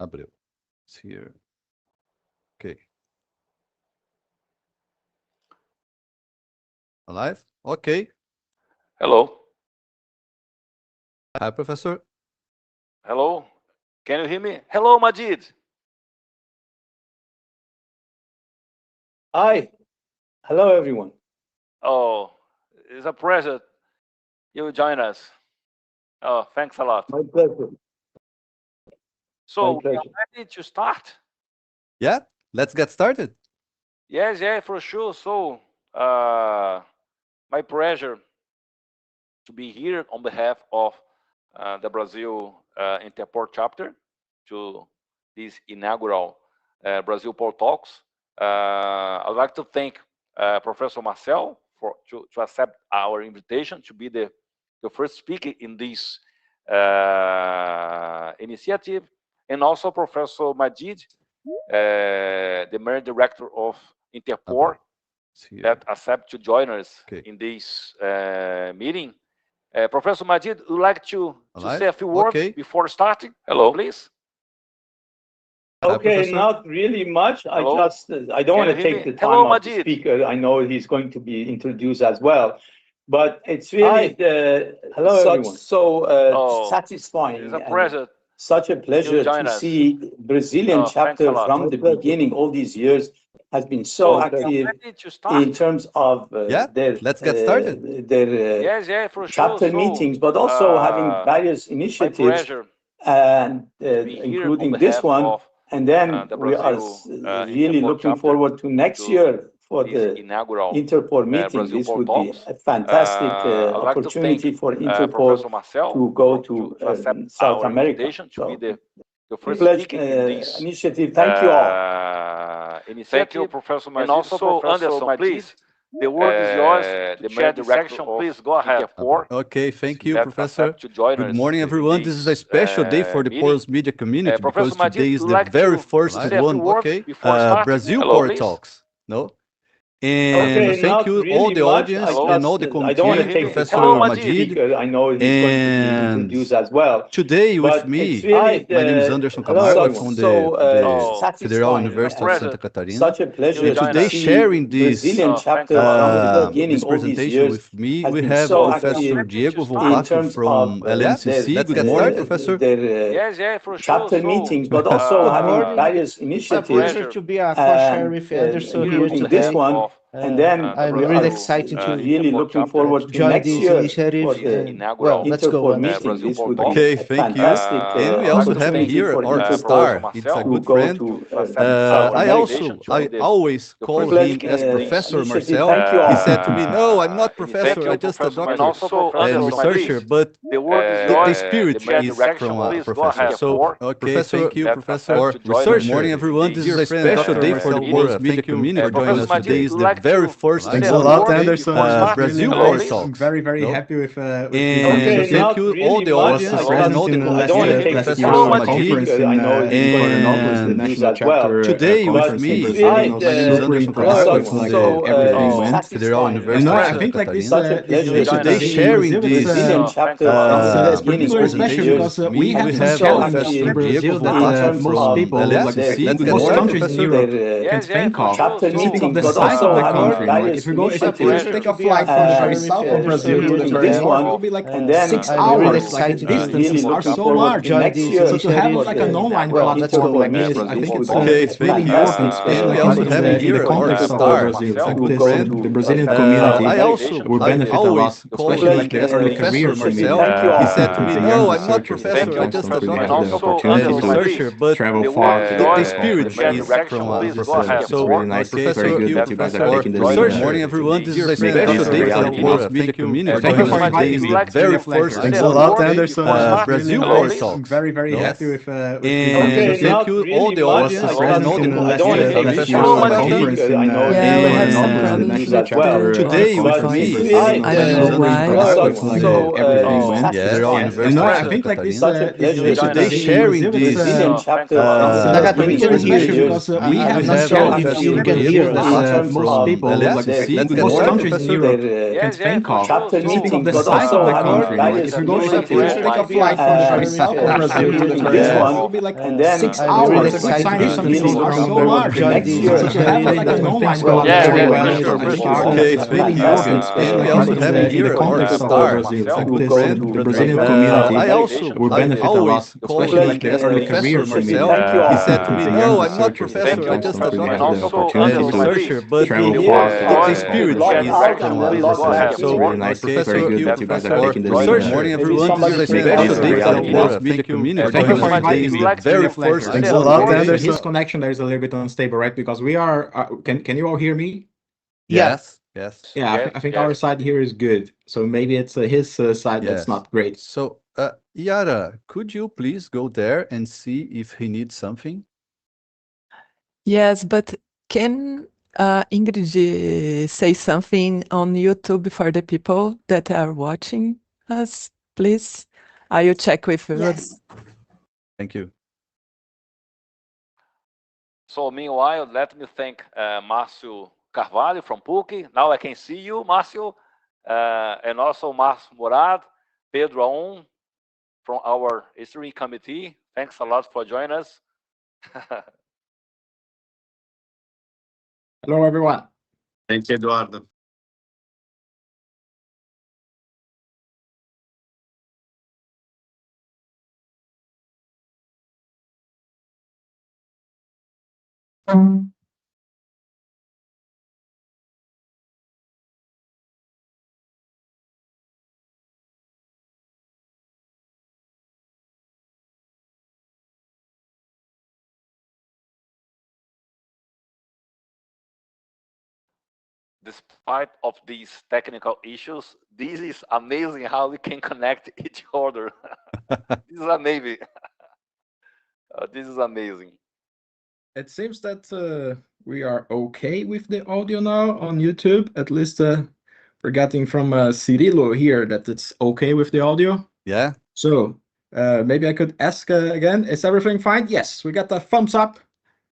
Abreu. It's here. Okay. Alive? Okay. Hello. Hi, Professor. Hello. Can you hear me? Hello, Majid. Hi. Hello, everyone. Oh, it's a pleasure you join us. Oh, thanks a lot. My pleasure. So My we are pleasure. ready to start? Yeah, let's get started. Yes, yeah, for sure. So, my pleasure to be here on behalf of the Brazil Interport chapter to this inaugural Brazil Pore Talks. I'd like to thank Professor Marcel to accept our invitation to be the first speaker in this initiative, and also Professor Majid, the main director of Interpore, that accept to join us in this meeting. Professor Majid, would you like to say a few words before starting? Hello, please. Okay, not really much. I don't want to take the time of the speaker. I know he's going to be introduced as well, but it's really satisfying. It's a pleasure. Such a pleasure to see Brazilian chapter from the beginning. All these years has been so active in terms of their let's get started. Their chapter meetings, but also having various initiatives, and including this one. And then we are really looking forward to next year for the Interpore meeting. This would be a fantastic opportunity for Interpore to go to South America. So, initiative. Thank you all. Thank you, Professor Majid. And also, Anderson, please. The word is yours. The share the section, please go ahead. Okay, thank you, Professor. Good morning, everyone. This is a special day for the Porous media community because today is the very first one. Okay, Brazil Pore Talks. No. And thank you all the audience and all the community. I don't want to take Professor Majid. I know he's going to be introduced as well. Today with me, my name is Anderson Camargo from the Federal University of Santa Catarina. Such a pleasure. And today sharing this this presentation with me, we have Professor Diego Volpato from LNCC. Good morning, Professor. Yes, for sure. Chapter meetings, but also having various initiatives. Pleasure to be a co-chair with Anderson here today. This one. And then I'm really excited to really looking forward to join next this year initiative. Well, let's go. Meeting. This would be okay, thank you. And we also have here our star. It's a good friend. I always call him as Professor Marcel. He said to me, "No, I'm not professor. I'm just a doctor and researcher." But the spirit is from a professor. So, okay, thank you, Professor. Good morning, everyone. This is a special day for the Porous media community for joining us today. Is the very first. Thanks a lot, Anderson. Brazil Pore Talks. I'm very happy with and thank you all the audience and all the community. Professor Majid. And today with me, my name is Anderson Camargo from the Federal University of Santa Catarina. Today sharing this presentation with me, we have Professor Diego Volpato from LNCC. Most countries in Europe can think of. Speaking of the size of the country, if you go, if you take a flight from the very south of Brazil to the very north, it will be like 6 hours. Like the distances are so large. So to have like an online platform like this, I think it's really important, especially in the context of Brazil. Like the Brazilian community will benefit a lot, especially like the early careers. He said to me, "No, I'm not professor. I'm just a doctor and researcher." But travel far. The spirit is from a professor. So, Professor, good morning, everyone. This is a special day for the Porous media community. Thank you for inviting me. Very first. Thanks a lot, Anderson. Brazil Pore Talks. Very happy with. And thank you all the audience and all the community. Professor Majid. And today with me, I don't know why. I think like this. Today sharing this. We have not shared if you can hear most people, like the most countries in Europe can Spain call. Speaking of the size of the country, like if you're going to take a flight from the very south of Brazil to the very north, it will be like 6 hours. It's like signing some people around the world. Next year, to have like an online call Okay, thank you. And we also have in the here our context of star, Brazil, a like good this, friend. the Brazilian community. I also will benefit a lot, especially like as a career for me. He said to me, "No, I'm not professor. I'm just a doctor and researcher, but the spirit is from Brazil." So, Professor, good morning, everyone. This is a special day for the Porous media community. Thank you for inviting me. The very first. Thanks a lot. His connection there is a little bit unstable, right? Because we are. Can you all hear me? Yes. Yeah, I think our side here is good. So maybe it's his side that's not great. So, Yara, could you please go there and see if he needs something? Yes, but can Ingrid say something on YouTube for the people that are watching us, please? I will check with you. Yes. Thank you. So meanwhile, let me thank Marcel Carvalho from PUC. Now I can see you, Marcel, and also Marcel Moura, Pedro Aum from our steering committee. Thanks a lot for joining us. Hello, everyone. Thank you, Eduardo. Despite of these technical issues, this is amazing how we can connect each other. This is amazing. This is amazing. It seems that we are okay with the audio now on YouTube. At least we're getting from Cirilo here that it's okay with the audio. Yeah. So maybe I could ask again, is everything fine? Yes, we got the thumbs up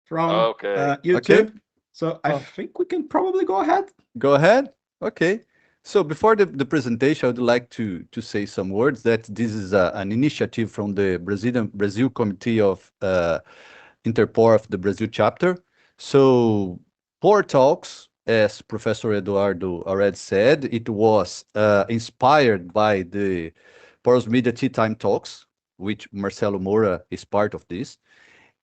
from YouTube. Okay. So I think we can probably go ahead. Go ahead. Okay. So before the presentation, I would like to say some words that this is an initiative from the Brazil Committee of Interpore of the Brazil chapter. So Pore Talks, as Professor Eduardo already said, it was inspired by the Porous Media Tea Time Talks, which Marcel Moura is part of this.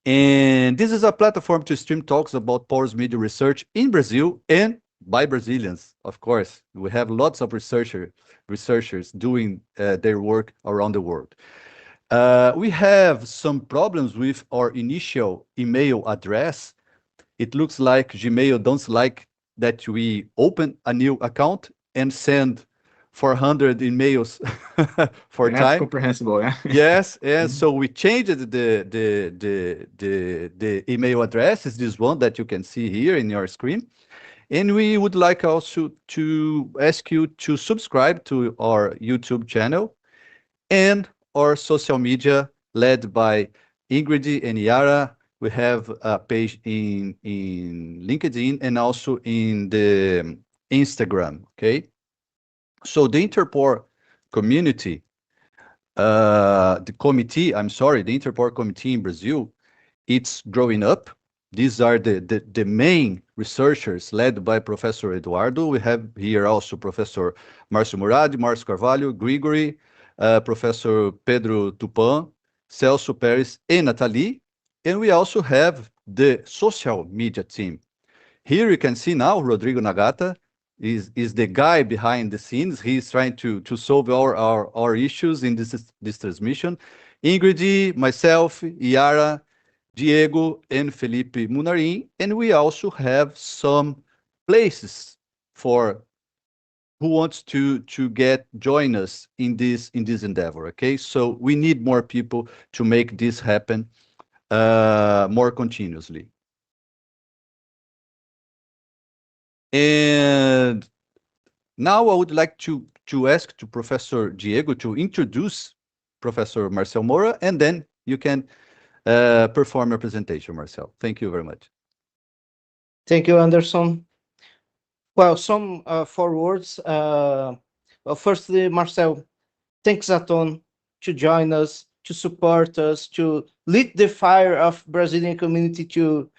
And this is a platform to stream talks about porous media research in Brazil and by Brazilians, of course. We have lots of researchers doing their work around the world. We have some problems with our initial email address. It looks like Gmail don't like that we open a new account and send 400 emails for That's time. comprehensible, yeah. Yes, and so we changed the email address. Is this one that you can see here in your screen. And we would like also to ask you to subscribe to our YouTube channel and our social media led by Ingrid and Yara. We have a page in LinkedIn and also in the Instagram, okay? So the Interpore community, the Interpore committee in Brazil, it's growing up. These are the main researchers led by Professor Eduardo. We have here also Professor Marcel Moura, Marcel Carvalho, Grigory, Professor Pedro Tupan, Celso Pérez, and Nathalie. And we also have the social media team. Here you can see now Rodrigo Nagata is the guy behind the scenes. He's trying to solve our issues in this transmission. Ingrid, myself, Yara, Diego, and Felipe Munarim. And we also have some places for who wants to join us in this endeavor, okay? So we need more people to make this happen more continuously. And now I would like to ask to Professor Diego to introduce Professor Marcel Moura, and then you can perform your presentation, Marcel. Thank you very much. Thank you, Anderson. Well, some 4 words. Well, firstly, Marcel, thanks a ton to join us, to support us, to lead the fire of Brazilian community to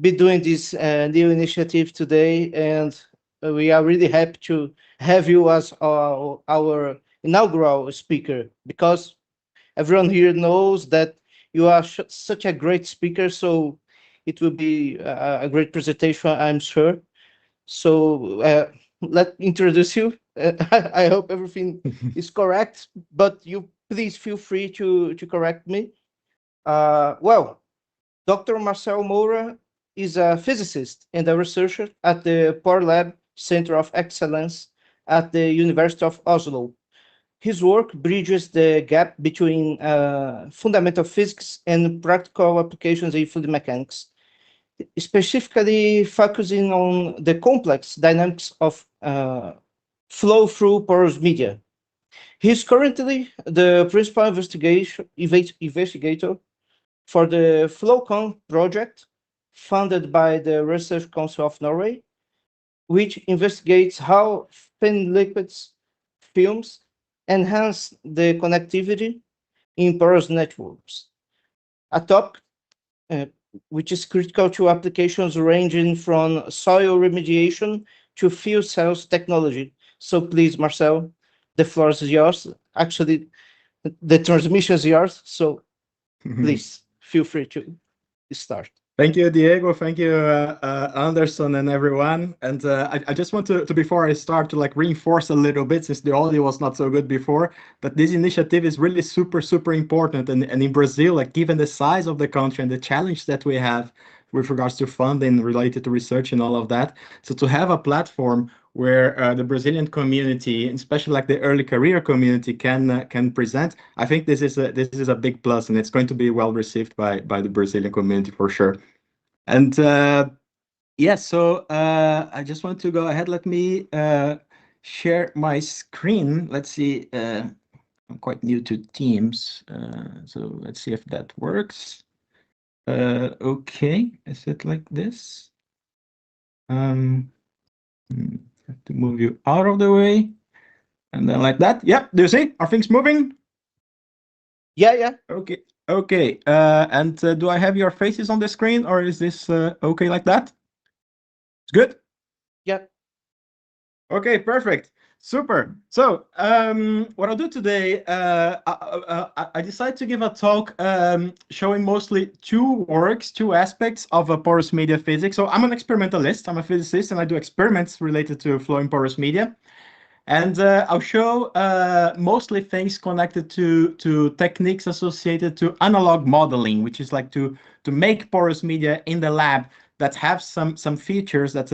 be doing this new initiative today. And we are really happy to have you as our inaugural speaker, because everyone here knows that you are such a great speaker. So it will be a great presentation, I'm sure. So let me introduce you. I hope everything is correct, but you please feel free to correct me. Well, Dr. Marcel Moura is a physicist and a researcher at the PoreLab Center of Excellence at the University of Oslo. His work bridges the gap between fundamental physics and practical applications in fluid mechanics, specifically focusing on the complex dynamics of flow through porous media. He's currently the principal investigator for the FlowCon project, funded by the Research Council of Norway, which investigates how thin liquids films enhance the connectivity in porous networks, a topic which is critical to applications ranging from soil remediation to fuel cells technology. So please, Marcel, the floor is yours. Actually, the transmission is yours. So please feel free to start. Thank you, Diego. Thank you, Anderson and everyone. And I just want to, before I start, to like reinforce a little bit, since the audio was not so good before, that this initiative is really super, super important. And in Brazil, like given the size of the country and the challenge that we have with regards to funding related to research and all of that, so to have a platform where the Brazilian community, especially like the early career community, can present, I think this is a big plus, and it's going to be well received by the Brazilian community for sure. And yeah, so I just want to go ahead. Let me share my screen. Let's see. I'm quite new to Teams, so let's see if that works. Okay, is it like this? Have to move you out of the way, and then like that. Yep. Do you see? Are things moving? Yeah. Okay. Okay. And do I have your faces on the screen, or is this okay like that? It's good. Yeah. Okay. Perfect. Super. So what I'll do today, I decided to give a talk showing mostly two aspects of porous media physics. So I'm an experimentalist, I'm a physicist, and I do experiments related to flowing porous media. And I'll show mostly things connected to techniques associated to analog modeling, which is like to make porous media in the lab that have some features that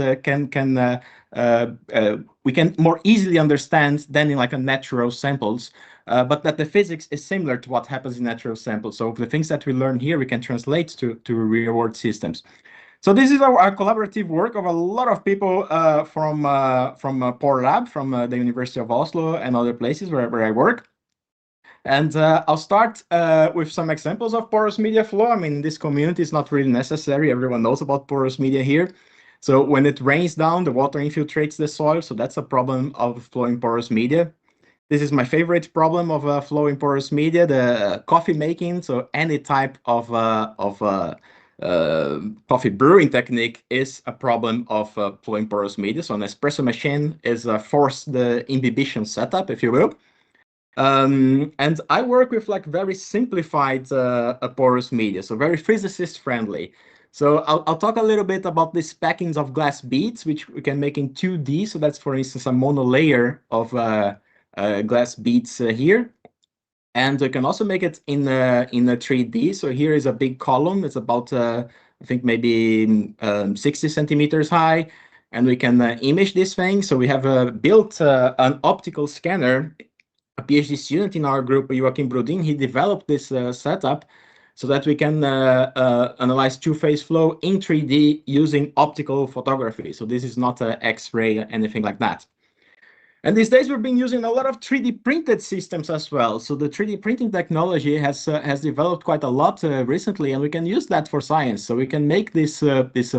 we can more easily understand than in like a natural samples, but that the physics is similar to what happens in natural samples. So the things that we learn here, we can translate to real world systems. So this is our collaborative work of a lot of people from PoreLab, from the University of Oslo and other places where I work. And I'll start with some examples of porous media flow. I mean, this community is not really necessary. Everyone knows about porous media here. So when it rains down, the water infiltrates the soil. So that's a problem of flowing porous media. This is my favorite problem of flowing porous media, the coffee making. So any type of coffee brewing technique is a problem of flowing porous media. So an espresso machine is a forced imbibition setup, if you will. And I work with like very simplified porous media, so very physicist friendly. So I'll talk a little bit about these packings of glass beads, which we can make in 2D. So that's, for instance, a monolayer of glass beads here. And we can also make it in a 3D. So here is a big column. It's about, I think, maybe 60 centimeters high. And we can image this thing. So we have built an optical scanner. A PhD student in our group, Joachim Brodin, he developed this setup so that we can analyze two-phase flow in 3D using optical photography. So this is not X-ray, anything like that. And these days we've been using a lot of 3D printed systems as well. So the 3D printing technology has developed quite a lot recently, and we can use that for science. So we can make these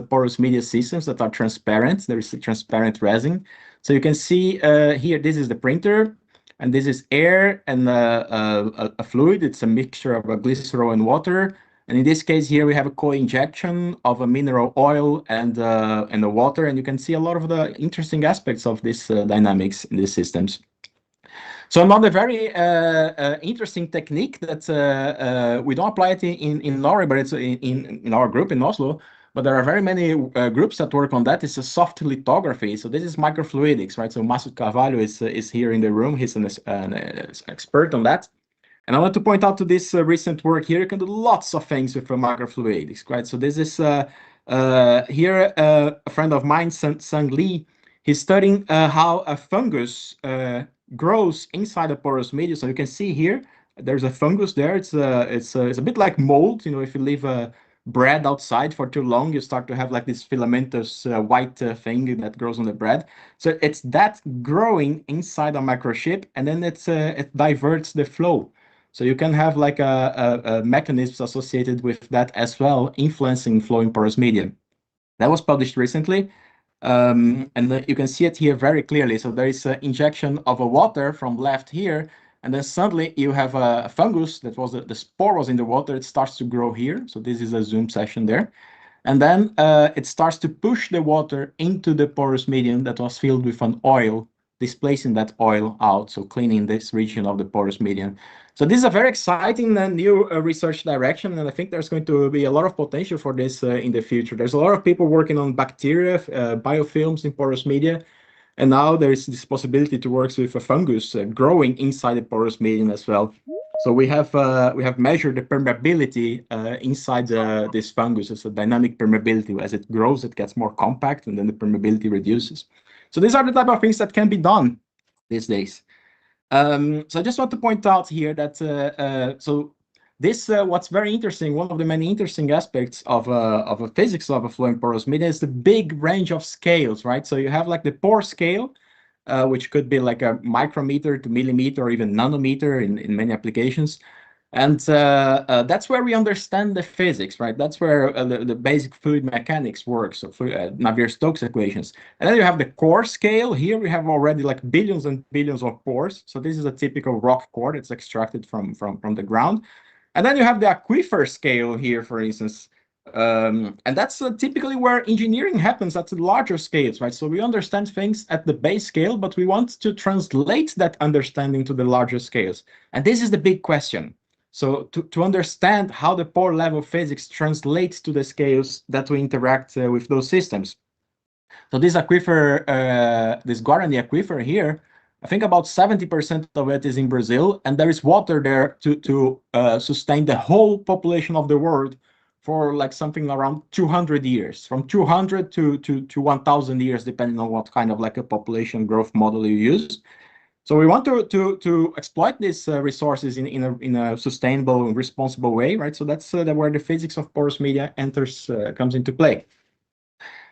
porous media systems that are transparent. There is a transparent resin. So you can see here, this is the printer, and this is air and a fluid. It's a mixture of a glycerol and water. And in this case here, we have a co-injection of a mineral oil and the water, and you can see a lot of the interesting aspects of this dynamics in these systems. So another very interesting technique that we don't apply it in Norway, but it's in our group in Oslo. But there are very many groups that work on that. It's a soft lithography. So this is microfluidics, right? So Masud Carvalho is here in the room. He's an expert on that. And I want to point out to this recent work here. You can do lots of things with microfluidics, right? So this is here a friend of mine, Sung Lee. He's studying how a fungus grows inside a porous media. So you can see here, there's a fungus there. It's a bit like mold. You know, if you leave bread outside for too long, you start to have like this filamentous white thing that grows on the bread. So it's that growing inside a microchip, and then it diverts the flow. So you can have like a mechanisms associated with that as well, influencing flow in porous media. That was published recently, and you can see it here very clearly. So there is an injection of a water from left here, and then suddenly you have a fungus that was the spore was in the water. It starts to grow here. So this is a zoom session there. And then it starts to push the water into the porous medium that was filled with an oil, displacing that oil out, so cleaning this region of the porous medium. So this is a very exciting new research direction, and I think there's going to be a lot of potential for this in the future. There's a lot of people working on bacteria, biofilms in porous media, and now there is this possibility to work with a fungus growing inside the porous medium as well. So we have measured the permeability inside this fungus. It's a dynamic permeability. As it grows, it gets more compact, and then the permeability reduces. So these are the type of things that can be done these days. So I just want to point out here that what's very interesting, one of the many interesting aspects of a physics of a flowing porous media is the big range of scales, right? So you have like the pore scale, which could be like a micrometer to millimeter or even nanometer in many applications. And that's where we understand the physics, right? That's where the basic fluid mechanics works, so Navier-Stokes equations. And then you have the core scale. Here we have already like billions and billions of pores. So this is a typical rock core that's extracted from the ground. And then you have the aquifer scale here, for instance. And that's typically where engineering happens at the larger scales, right? So we understand things at the base scale, but we want to translate that understanding to the larger scales. And this is the big question. So to understand how the pore level physics translates to the scales that we interact with those systems. So this aquifer, this Guarani aquifer here, I think about 70% of it is in Brazil, and there is water there to sustain the whole population of the world for like something around 200 years, from 200 to 1,000 years, depending on what kind of like a population growth model you use. So we want to exploit these resources in a sustainable and responsible way, right? So that's where the physics of porous media comes into play.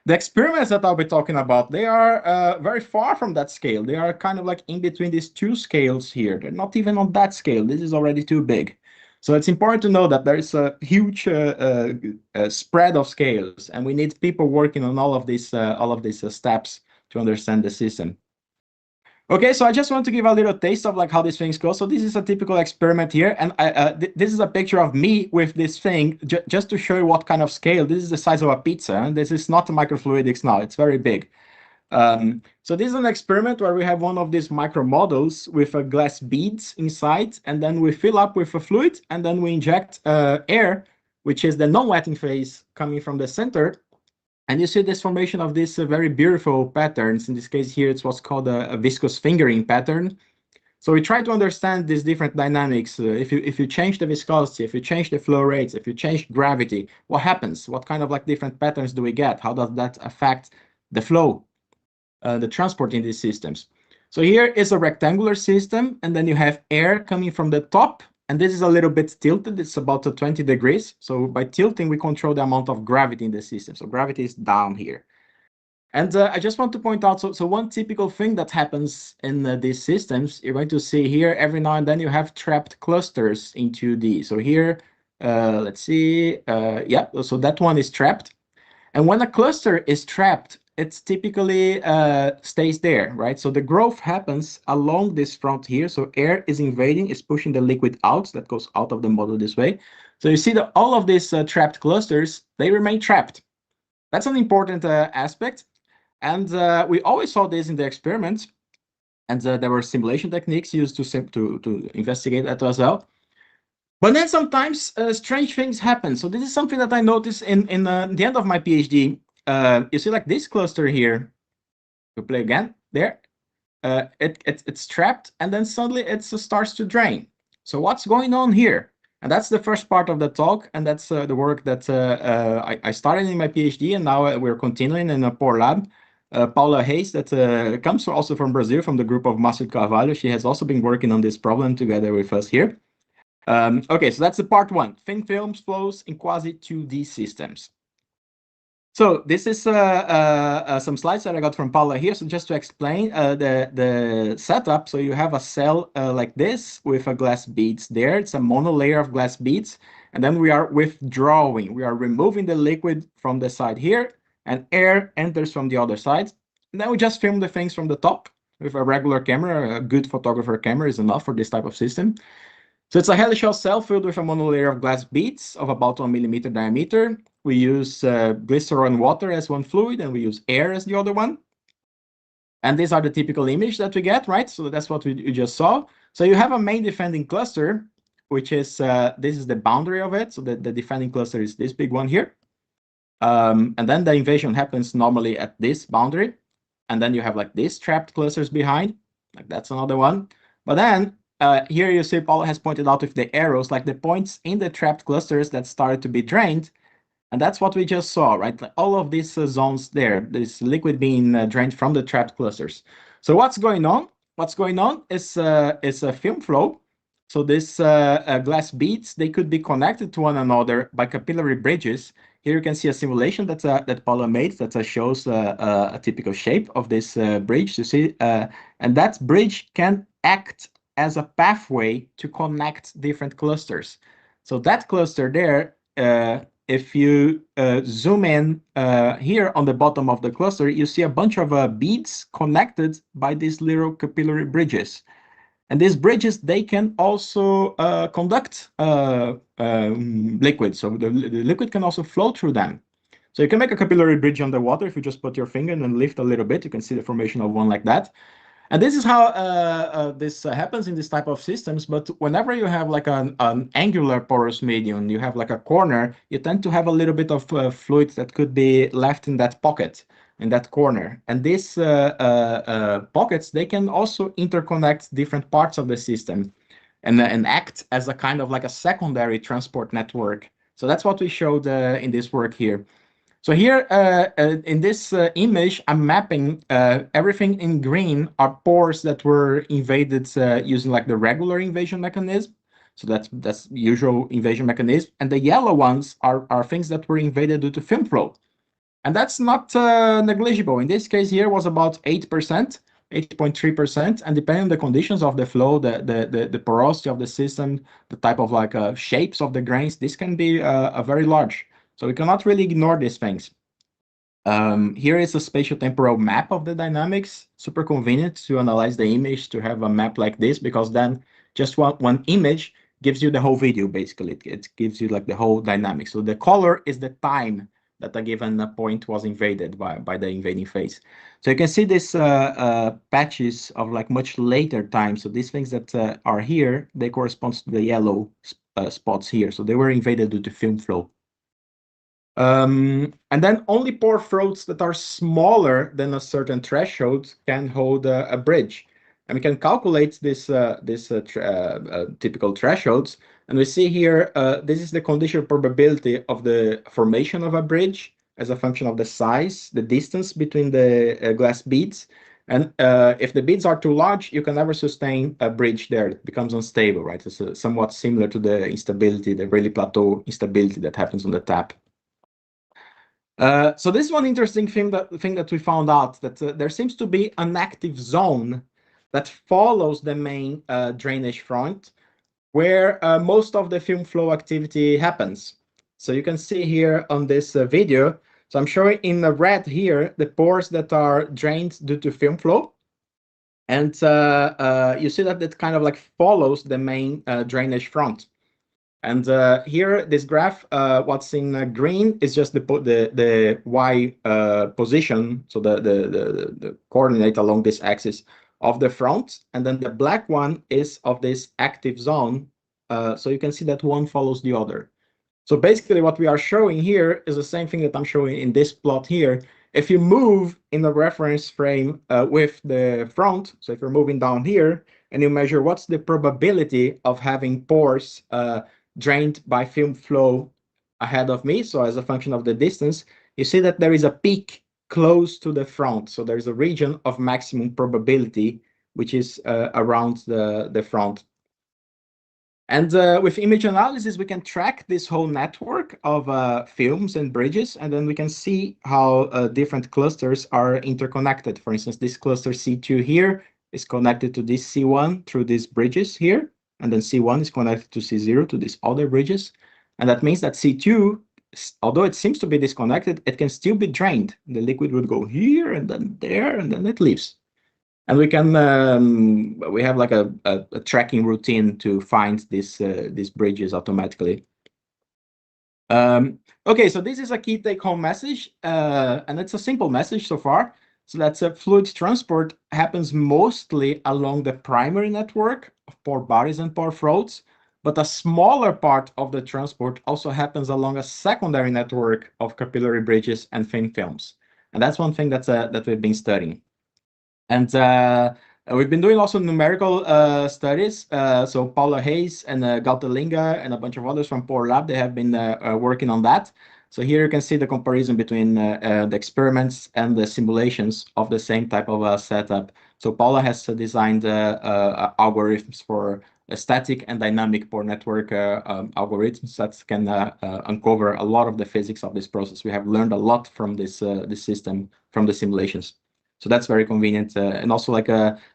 The experiments that I'll be talking about, they are very far from that scale. They are kind of like in between these two scales here. They're not even on that scale. This is already too big. So it's important to know that there is a huge spread of scales, and we need people working on all of these steps to understand the system. Okay, so I just want to give a little taste of like how these things go. So this is a typical experiment here, and this is a picture of me with this thing, just to show you what kind of scale. This is the size of a pizza, and this is not a microfluidics now. It's very big. So this is an experiment where we have one of these micro models with a glass beads inside, and then we fill up with a fluid, and then we inject air, which is the non-wetting phase coming from the center. And you see this formation of these very beautiful patterns. In this case here, it's what's called a viscous fingering pattern. So we try to understand these different dynamics. If you change the viscosity, if you change the flow rates, if you change gravity, what happens? What kind of like different patterns do we get? How does that affect the flow, the transport in these systems? So here is a rectangular system, and then you have air coming from the top. And this is a little bit tilted. It's about 20 degrees. So by tilting, we control the amount of gravity in the system. So gravity is down here. And I just want to point out, so one typical thing that happens in these systems, you're going to see here every now and then you have trapped clusters in 2D. So here, let's see, yeah, so that one is trapped. And when a cluster is trapped, it's typically stays there, right? So the growth happens along this front here. So air is invading, is pushing the liquid out, that goes out of the model this way. So you see that all of these trapped clusters, they remain trapped. That's an important aspect. And we always saw this in the experiments, and there were simulation techniques used to investigate that as well. But then sometimes strange things happen. So this is something that I noticed in the end of my PhD. You see, like this cluster here. We play again there. It's trapped, and then suddenly it starts to drain. So what's going on here? And that's the first part of the talk, and that's the work that I started in my PhD, and now we're continuing in a PoreLab. Paula Hayes, that comes also from Brazil, from the group of Márcio Carvalho. She has also been working on this problem together with us here. Okay, so that's the part one, thin films flows in quasi 2D systems. So this is some slides that I got from Paula here. So just to explain the setup, so you have a cell like this with a glass beads there. It's a monolayer of glass beads. And then we are withdrawing. We are removing the liquid from the side here, and air enters from the other side. And then we just film the things from the top with a regular camera. A good photographer camera is enough for this type of system. So it's a helical cell filled with a monolayer of glass beads of about 1 millimeter diameter. We use glycerol and water as one fluid, and we use air as the other one. And these are the typical image that we get, right? So that's what you just saw. So you have a main defending cluster, which is, this is the boundary of it. So the defending cluster is this big one here. And then the invasion happens normally at this boundary. And then you have like these trapped clusters behind, like that's another one. But then here you see Paul has pointed out with the arrows, like the points in the trapped clusters that started to be drained. And that's what we just saw, right? Like all of these zones there, this liquid being drained from the trapped clusters. So what's going on? What's going on is a film flow. So these glass beads, they could be connected to one another by capillary bridges. Here you can see a simulation that Paula made that shows a typical shape of this bridge. You see, and that bridge can act as a pathway to connect different clusters. So that cluster there, if you zoom in here on the bottom of the cluster, you see a bunch of beads connected by these little capillary bridges. And these bridges, they can also conduct liquid. So the liquid can also flow through them. So you can make a capillary bridge underwater. If you just put your finger and lift a little bit, you can see the formation of one like that. And this is how this happens in this type of systems. But whenever you have like an angular porous medium, you have like a corner, you tend to have a little bit of fluid that could be left in that pocket, in that corner. And these pockets, they can also interconnect different parts of the system and act as a kind of like a secondary transport network. So that's what we showed in this work here. So here in this image, I'm mapping everything in green are pores that were invaded using like the regular invasion mechanism. So that's usual invasion mechanism. And the yellow ones are things that were invaded due to film flow. And that's not negligible. In this case here was about 8%, 8.3%. And depending on the conditions of the flow, the porosity of the system, the type of like shapes of the grains, this can be a very large. So we cannot really ignore these things. Here is a spatial temporal map of the dynamics. Super convenient to analyze the image, to have a map like this, because then just one image gives you the whole video, basically. It gives you like the whole dynamic. So the color is the time that a given point was invaded by the invading phase. So you can see these patches of like much later time. So these things that are here, they correspond to the yellow spots here. So they were invaded due to film flow. And then only pore throats that are smaller than a certain threshold can hold a bridge. And we can calculate this typical thresholds. And we see here, this is the conditional probability of the formation of a bridge as a function of the size, the distance between the glass beads. And if the beads are too large, you can never sustain a bridge there. It becomes unstable, right? It's somewhat similar to the instability, the Rayleigh plateau instability that happens on the tap. So this is one interesting thing that we found out, that there seems to be an active zone that follows the main drainage front, where most of the film flow activity happens. So you can see here on this video, so I'm showing in the red here the pores that are drained due to film flow. And you see that it kind of like follows the main drainage front. And here, this graph, what's in green is just the y position, so the coordinate along this axis of the front, and then the black one is of this active zone. So you can see that one follows the other. So basically, what we are showing here is the same thing that I'm showing in this plot here. If you move in the reference frame with the front, so if you're moving down here and you measure what's the probability of having pores drained by film flow ahead of me, so as a function of the distance, you see that there is a peak close to the front. So there's a region of maximum probability, which is around the front. And with image analysis, we can track this whole network of films and bridges, and then we can see how different clusters are interconnected. For instance, this cluster C2 here is connected to this C1 through these bridges here, and then C1 is connected to C0 to these other bridges. And that means that C2, although it seems to be disconnected, it can still be drained. The liquid would go here and then there, and then it leaves. And we can we have like a tracking routine to find these bridges automatically. Okay, so this is a key take-home message, and it's a simple message so far. So that's fluid transport happens mostly along the primary network of pore bodies and pore throats, but a smaller part of the transport also happens along a secondary network of capillary bridges and thin films. And that's one thing that's that we've been studying. And we've been doing also numerical studies. So Paula Hayes and Gautalinga and a bunch of others from PoreLab, they have been working on that. So here you can see the comparison between the experiments and the simulations of the same type of setup. So Paula has designed algorithms for static and dynamic pore network algorithms that can uncover a lot of the physics of this process. We have learned a lot from this system, from the simulations. So that's very convenient. And also like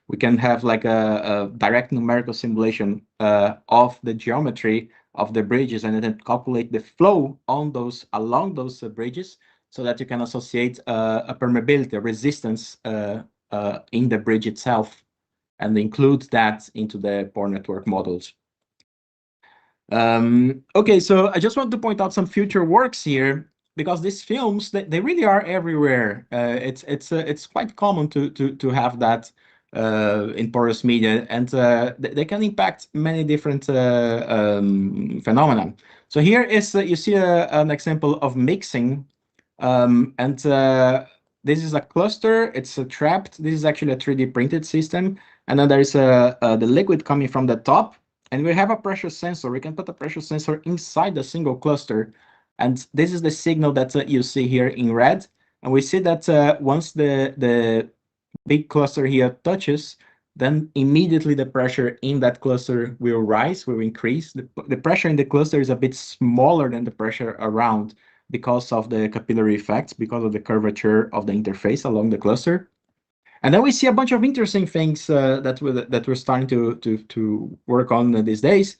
we can have like a direct numerical simulation of the geometry of the bridges, and then calculate the flow on those along those bridges, so that you can associate a permeability, a resistance in the bridge itself, and include that into the pore network models. Okay, so I just want to point out some future works here, because these films, they really are everywhere. It's quite common to have that in porous media, and they can impact many different phenomena. So here is you see an example of mixing, and this is a cluster. It's trapped. This is actually a 3D printed system, and then there is the liquid coming from the top, and we have a pressure sensor. We can put a pressure sensor inside the single cluster. And this is the signal that you see here in red. And we see that once the big cluster here touches, then immediately the pressure in that cluster will rise, will increase. The pressure in the cluster is a bit smaller than the pressure around, because of the capillary effects, because of the curvature of the interface along the cluster. And then we see a bunch of interesting things that we're starting to work on these days.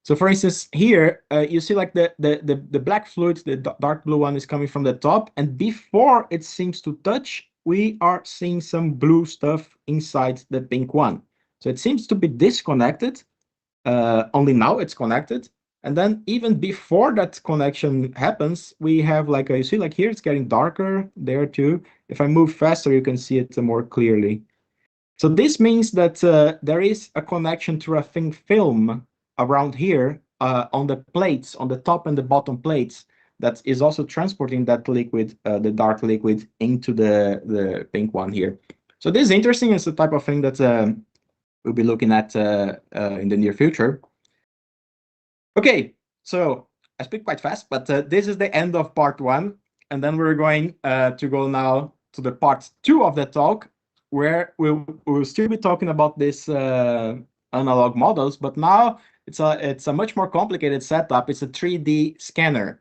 So for instance, here you see like the black fluid, the dark blue one is coming from the top, and before it seems to touch, we are seeing some blue stuff inside the pink one. So it seems to be disconnected. Only now it's connected. And then even before that connection happens, we have like, you see like here, it's getting darker there too. If I move faster, you can see it more clearly. So this means that there is a connection through a thin film around here on the plates, on the top and the bottom plates, that is also transporting that liquid, the dark liquid, into the pink one here. So this is interesting. It's the type of thing that we'll be looking at in the near future. Okay, so I speak quite fast, but this is the end of part 1. And then we're going to go now to the part 2 of the talk, where we'll still be talking about this analog models, but now it's a much more complicated setup. It's a 3D scanner.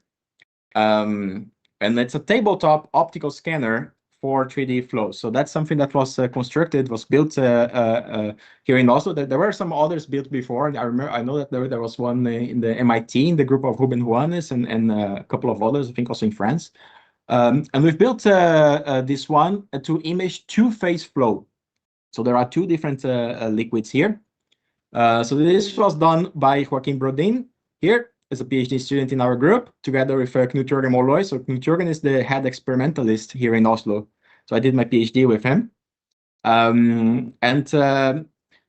And it's a tabletop optical scanner for 3D flows. So that's something that was constructed, was built here in Oslo. There were some others built before. I know that there was one in the MIT, in the group of Ruben Juanes, and a couple of others, I think also in France. And we've built this one to image two-phase flow. So there are two different liquids here. So this was done by Joaquin Brodin here as a PhD student in our group, together with Knut Jørgen Molloy. So Knut Jørgen is the head experimentalist here in Oslo. So I did my PhD with him. I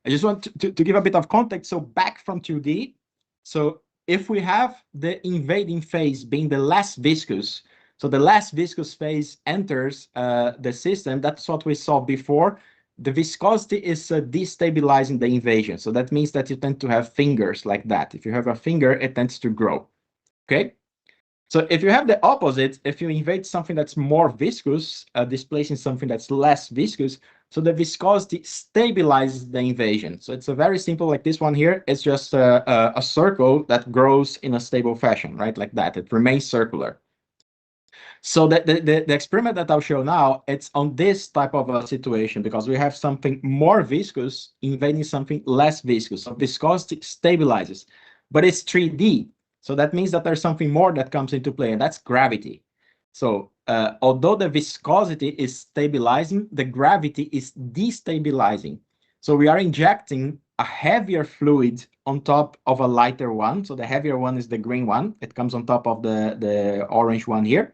just want to give a bit of context. So back from 2D, so if we have the invading phase being the less viscous, so the less viscous phase enters the system, that's what we saw before. The viscosity is destabilizing the invasion. So that means that you tend to have fingers like that. If you have a finger, it tends to grow, okay? So if you have the opposite, if you invade something that's more viscous, displacing something that's less viscous, so the viscosity stabilizes the invasion. So it's a very simple, like this one here, it's just a circle that grows in a stable fashion, right? Like that, it remains circular. So the experiment that I'll show now, it's on this type of a situation because we have something more viscous invading something less viscous. So viscosity stabilizes, but it's 3D. So that means that there's something more that comes into play, and that's gravity. So although the viscosity is stabilizing, the gravity is destabilizing. So we are injecting a heavier fluid on top of a lighter one. So the heavier one is the green one. It comes on top of the orange one here.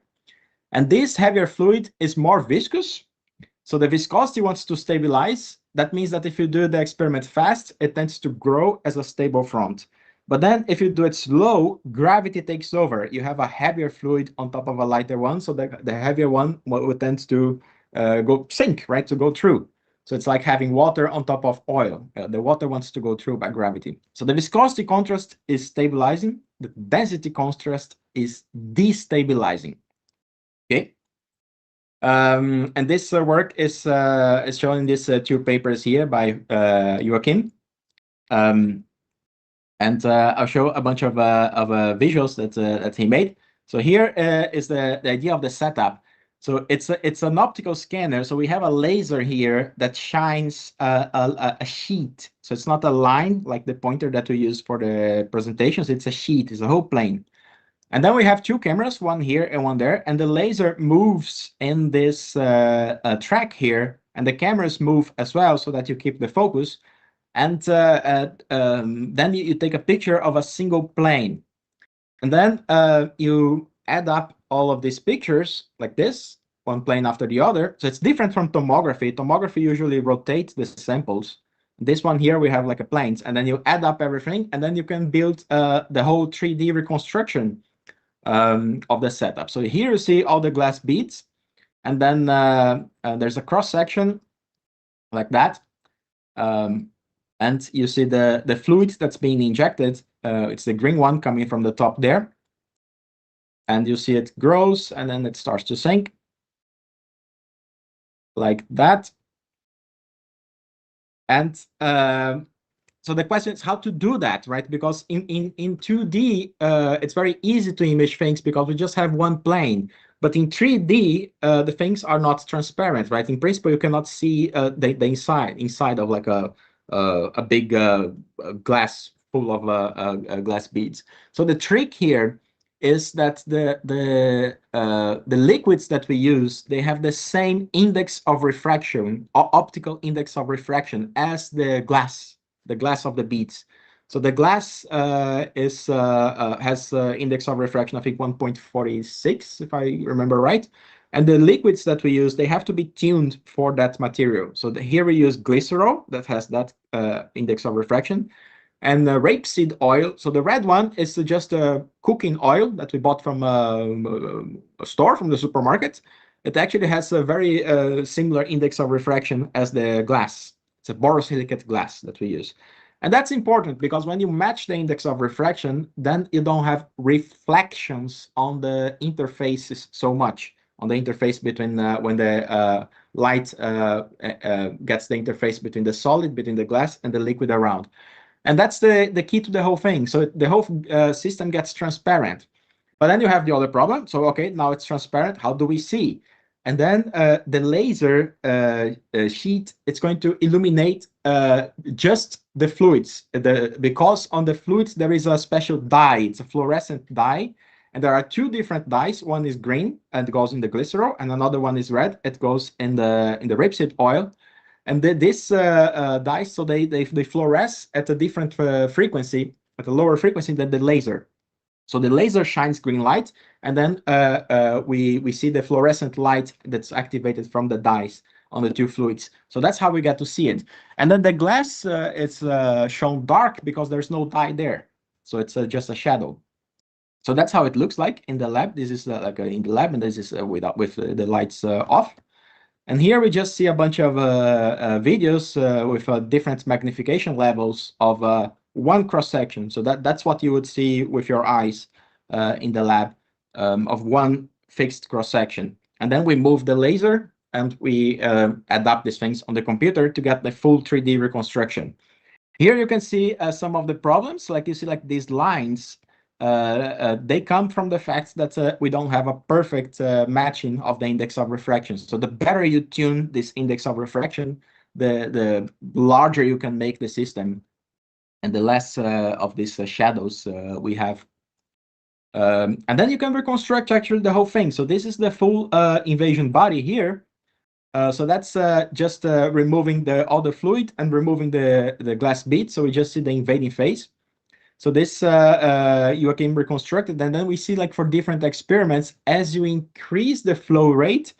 And this heavier fluid is more viscous. So the viscosity wants to stabilize. That means that if you do the experiment fast, it tends to grow as a stable front. But then if you do it slow, gravity takes over. You have a heavier fluid on top of a lighter one. So the heavier one will tend to go sink, right? To go through. So it's like having water on top of oil. The water wants to go through by gravity. So the viscosity contrast is stabilizing. The density contrast is destabilizing. Okay. And this work is shown in these two papers here by Joaquin. And I'll show a bunch of visuals that he made. So here is the idea of the setup. So it's an optical scanner. So we have a laser here that shines a sheet. So it's not a line like the pointer that we use for the presentations. It's a sheet. It's a whole plane. And then we have two cameras, one here and one there, and the laser moves in this track here, and the cameras move as well so that you keep the focus. And then you take a picture of a single plane. And then you add up all of these pictures like this, one plane after the other. So it's different from tomography. Tomography usually rotates the samples. This one here, we have like a planes, and then you add up everything, and then you can build the whole 3D reconstruction of the setup. So here you see all the glass beads, and then there's a cross section like that, and you see the fluid that's being injected. It's the green one coming from the top there, and you see it grows and then it starts to sink like that. And so the question is how to do that, right? Because in 2D, it's very easy to image things because we just have one plane. But in 3D, the things are not transparent, right? In principle, you cannot see the inside of like a big glass full of glass beads. So the trick here is that the liquids that we use, they have the same index of refraction, or optical index of refraction, as the glass of the beads. So the glass has index of refraction, I think 1.46, if I remember right. And the liquids that we use, they have to be tuned for that material. So here we use glycerol that has that index of refraction, and rapeseed oil. So the red one is just a cooking oil that we bought from a store, from the supermarket. It actually has a very similar index of refraction as the glass. It's a borosilicate glass that we use. And that's important because when you match the index of refraction, then you don't have reflections on the interfaces so much, on the interface between when the light gets the interface between the solid, between the glass and the liquid around. And that's the key to the whole thing. So the whole system gets transparent. But then you have the other problem. So, okay, now it's transparent. How do we see? And then the laser sheet, it's going to illuminate just the fluids. Because on the fluids, there is a special dye. It's a fluorescent dye. And there are two different dyes. One is green and goes in the glycerol, and another one is red. It goes in the rapeseed oil. And this dyes, so they fluoresce at a different frequency, at a lower frequency than the laser. So the laser shines green light, and then we see the fluorescent light that's activated from the dyes on the two fluids. So that's how we get to see it. And then the glass is shown dark because there's no dye there. So it's just a shadow. So that's how it looks like in the lab. This is like in the lab, and this is with the lights off. And here we just see a bunch of videos with different magnification levels of one cross section. So that's what you would see with your eyes in the lab of one fixed cross section. And then we move the laser and we adapt these things on the computer to get the full 3D reconstruction. Here you can see some of the problems. Like you see, like these lines. They come from the fact that we don't have a perfect matching of the index of refraction. So the better you tune this index of refraction, the larger you can make the system, and the less of these shadows we have. And then you can reconstruct actually the whole thing. So this is the full invasion body here. So that's just removing all the fluid and removing the glass bead. So we just see the invading phase. So this you can reconstruct it, and then we see, like, for different experiments, as you increase the flow rate,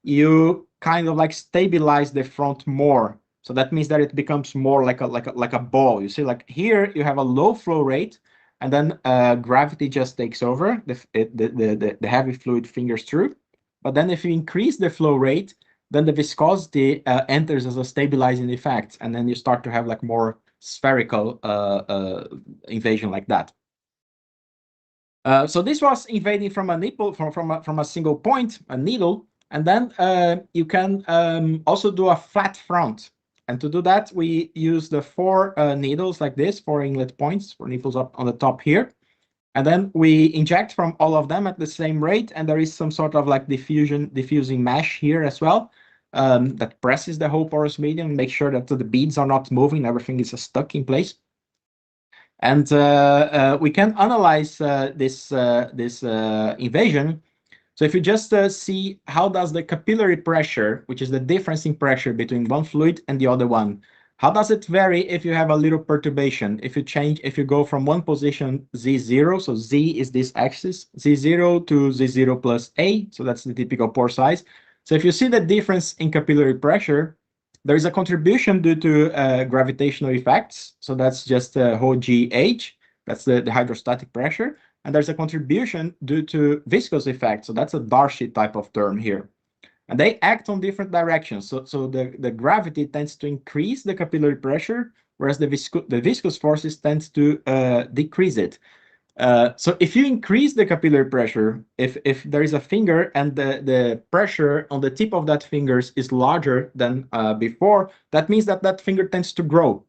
you kind of like stabilize the front more. So that means that it becomes more like a ball. You see, like here you have a low flow rate, and then gravity just takes over. The heavy fluid fingers through. But then if you increase the flow rate, then the viscosity enters as a stabilizing effect, and then you start to have like more spherical invasion like that. So this was invading from a nipple, from a single point, a needle, and then you can also do a flat front. And to do that, we use the 4 needles like this, 4 inlet points, 4 nipples up on the top here. And then we inject from all of them at the same rate, and there is some sort of like diffusing mesh here as well. That presses the whole porous medium, make sure that the beads are not moving, everything is stuck in place. And we can analyze this invasion. So if you just see how does the capillary pressure, which is the difference in pressure between one fluid and the other one, how does it vary if you have a little perturbation? If you go from one position Z0, so Z is this axis, Z0 to Z0 plus A, so that's the typical pore size. So if you see the difference in capillary pressure, there is a contribution due to gravitational effects. So that's just rho GH, that's the hydrostatic pressure. And there's a contribution due to viscous effect. So that's a Darcy type of term here. And they act on different directions. So the gravity tends to increase the capillary pressure, whereas the viscous forces tend to decrease it. So if you increase the capillary pressure, if there is a finger and the pressure on the tip of that finger is larger than before, that means that finger tends to grow.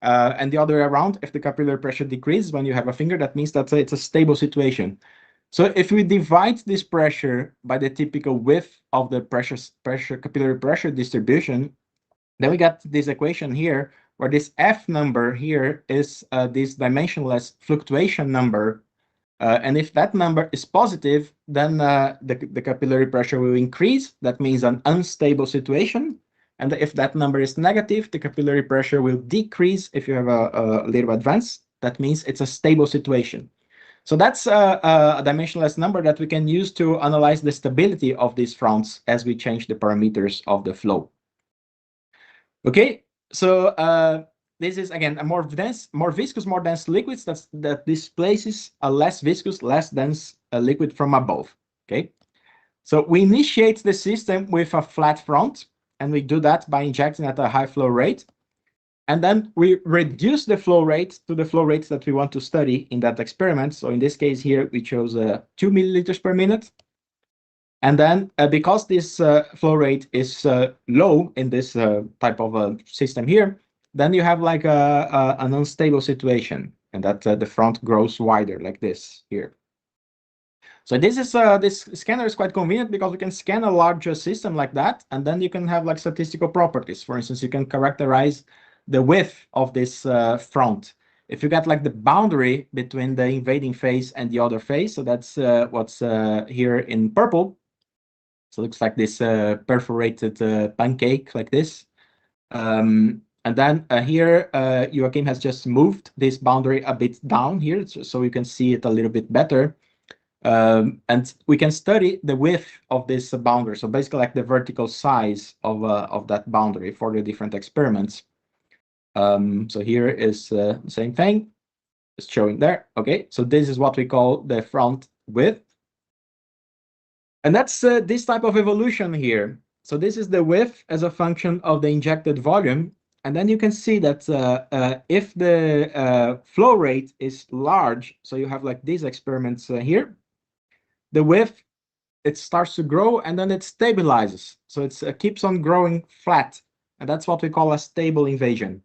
And the other way around, if the capillary pressure decreases when you have a finger, that means that it's a stable situation. So if we divide this pressure by the typical width of the capillary pressure distribution, then we got this equation here, where this F number here is this dimensionless fluctuation number. And if that number is positive, then the capillary pressure will increase. That means an unstable situation. And if that number is negative, the capillary pressure will decrease if you have a little advance. That means it's a stable situation. So that's a dimensionless number that we can use to analyze the stability of these fronts as we change the parameters of the flow. Okay, so this is again a more viscous, more dense liquids that displaces a less viscous, less dense liquid from above. Okay, so we initiate the system with a flat front, and we do that by injecting at a high flow rate. And then we reduce the flow rate to the flow rates that we want to study in that experiment. So in this case here, we chose 2 milliliters per minute. And then because this flow rate is low in this type of system here, then you have like an unstable situation, and that the front grows wider like this here. So this scanner is quite convenient because we can scan a larger system like that, and then you can have like statistical properties. For instance, you can characterize the width of this front. If you get like the boundary between the invading face and the other face, so that's what's here in purple. So it looks like this perforated pancake like this. And then here, Joachim has just moved this boundary a bit down here, so you can see it a little bit better. And we can study the width of this boundary. So basically like the vertical size of that boundary for the different experiments. So here is the same thing, it's showing there. Okay, so this is what we call the front width. And that's this type of evolution here. So this is the width as a function of the injected volume. And then you can see that if the flow rate is large, so you have like these experiments here, the width, it starts to grow and then it stabilizes. So it keeps on growing flat. And that's what we call a stable invasion.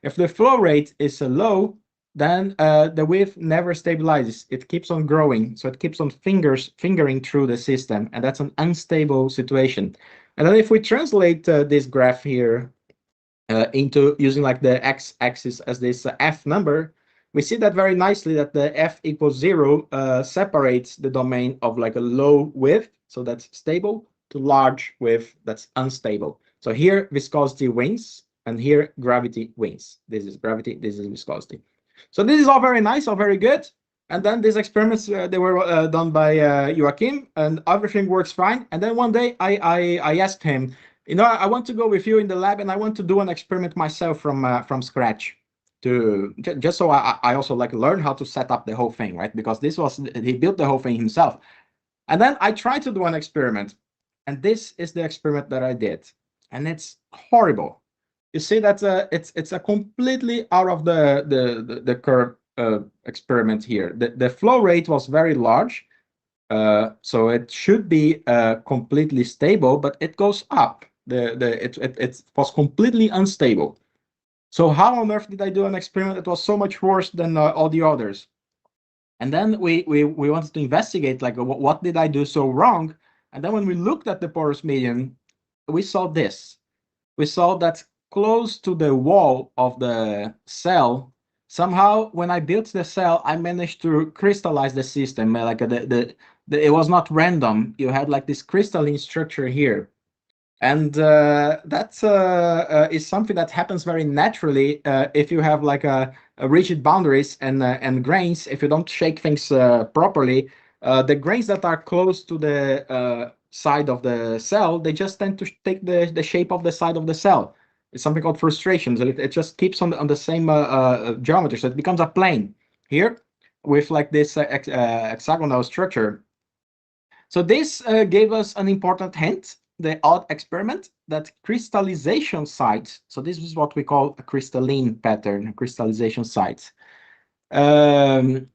If the flow rate is low, then the width never stabilizes. It keeps on growing. So it keeps on fingering through the system. And that's an unstable situation. And then if we translate this graph here into using like the x-axis as this f number, we see that very nicely that the f equals 0 separates the domain of like a low width, so that's stable, to large width, that's unstable. So here viscosity wins, and here gravity wins. This is gravity, this is viscosity. So this is all very nice, all very good. And then these experiments, they were done by Joachim, and everything works fine. And then one day I asked him, you know, I want to go with you in the lab and I want to do an experiment myself from scratch. Just so I also like learn how to set up the whole thing, right? Because he built the whole thing himself. And then I tried to do an experiment, and this is the experiment that I did, and it's horrible. You see that it's a completely out of the curve experiment here. The flow rate was very large, so it should be completely stable, but it goes up. It was completely unstable. So how on earth did I do an experiment that was so much worse than all the others? And then we wanted to investigate, like, what did I do so wrong? And then when we looked at the porous medium, we saw this. We saw that close to the wall of the cell, somehow when I built the cell, I managed to crystallize the system. Like it was not random. You had like this crystalline structure here. And that is something that happens very naturally if you have like a rigid boundaries and grains. If you don't shake things properly, the grains that are close to the side of the cell, they just tend to take the shape of the side of the cell. It's something called frustration. So it just keeps on the same geometry. So it becomes a plane here with like this hexagonal structure. So this gave us an important hint, the odd experiment, that crystallization sites, so this is what we call a crystalline pattern, crystallization sites, and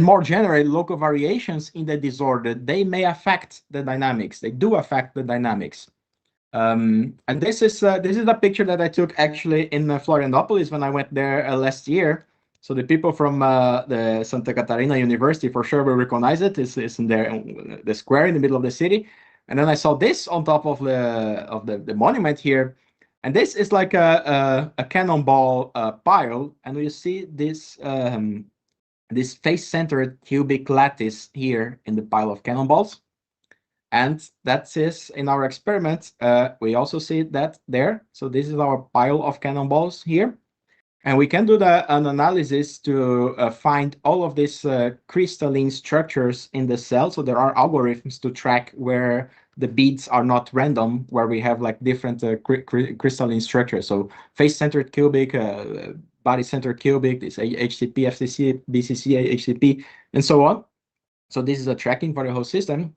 more generally, local variations in the disorder, they may affect the dynamics. They do affect the dynamics. And this is a picture that I took actually in Florianopolis when I went there last year. So the people from the Santa Catarina University for sure will recognize it. It's in there, the square in the middle of the city. And then I saw this on top of the monument here, and this is like a cannonball pile, and you see this this face-centered cubic lattice here in the pile of cannonballs, and that is in our experiment. We also see that there. So this is our pile of cannonballs here. And we can do an analysis to find all of these crystalline structures in the cell. So there are algorithms to track where the beads are not random, where we have like different crystalline structures. So face-centered cubic, body-centered cubic, this HCP, FCC, BCC, HCP, and so on. So this is a tracking for the whole system.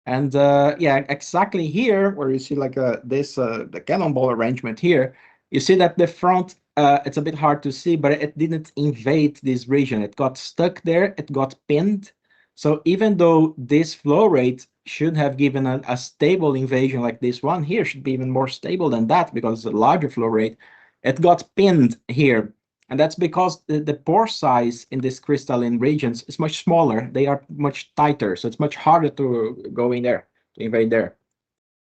And yeah, exactly here, where you see like the cannonball arrangement here, you see that the front, it's a bit hard to see, but it didn't invade this region. It got stuck there, it got pinned. So even though this flow rate should have given a stable invasion like this one here, should be even more stable than that because it's a larger flow rate, it got pinned here. And that's because the pore size in these crystalline regions is much smaller. They are much tighter, so it's much harder to go in there, to invade there.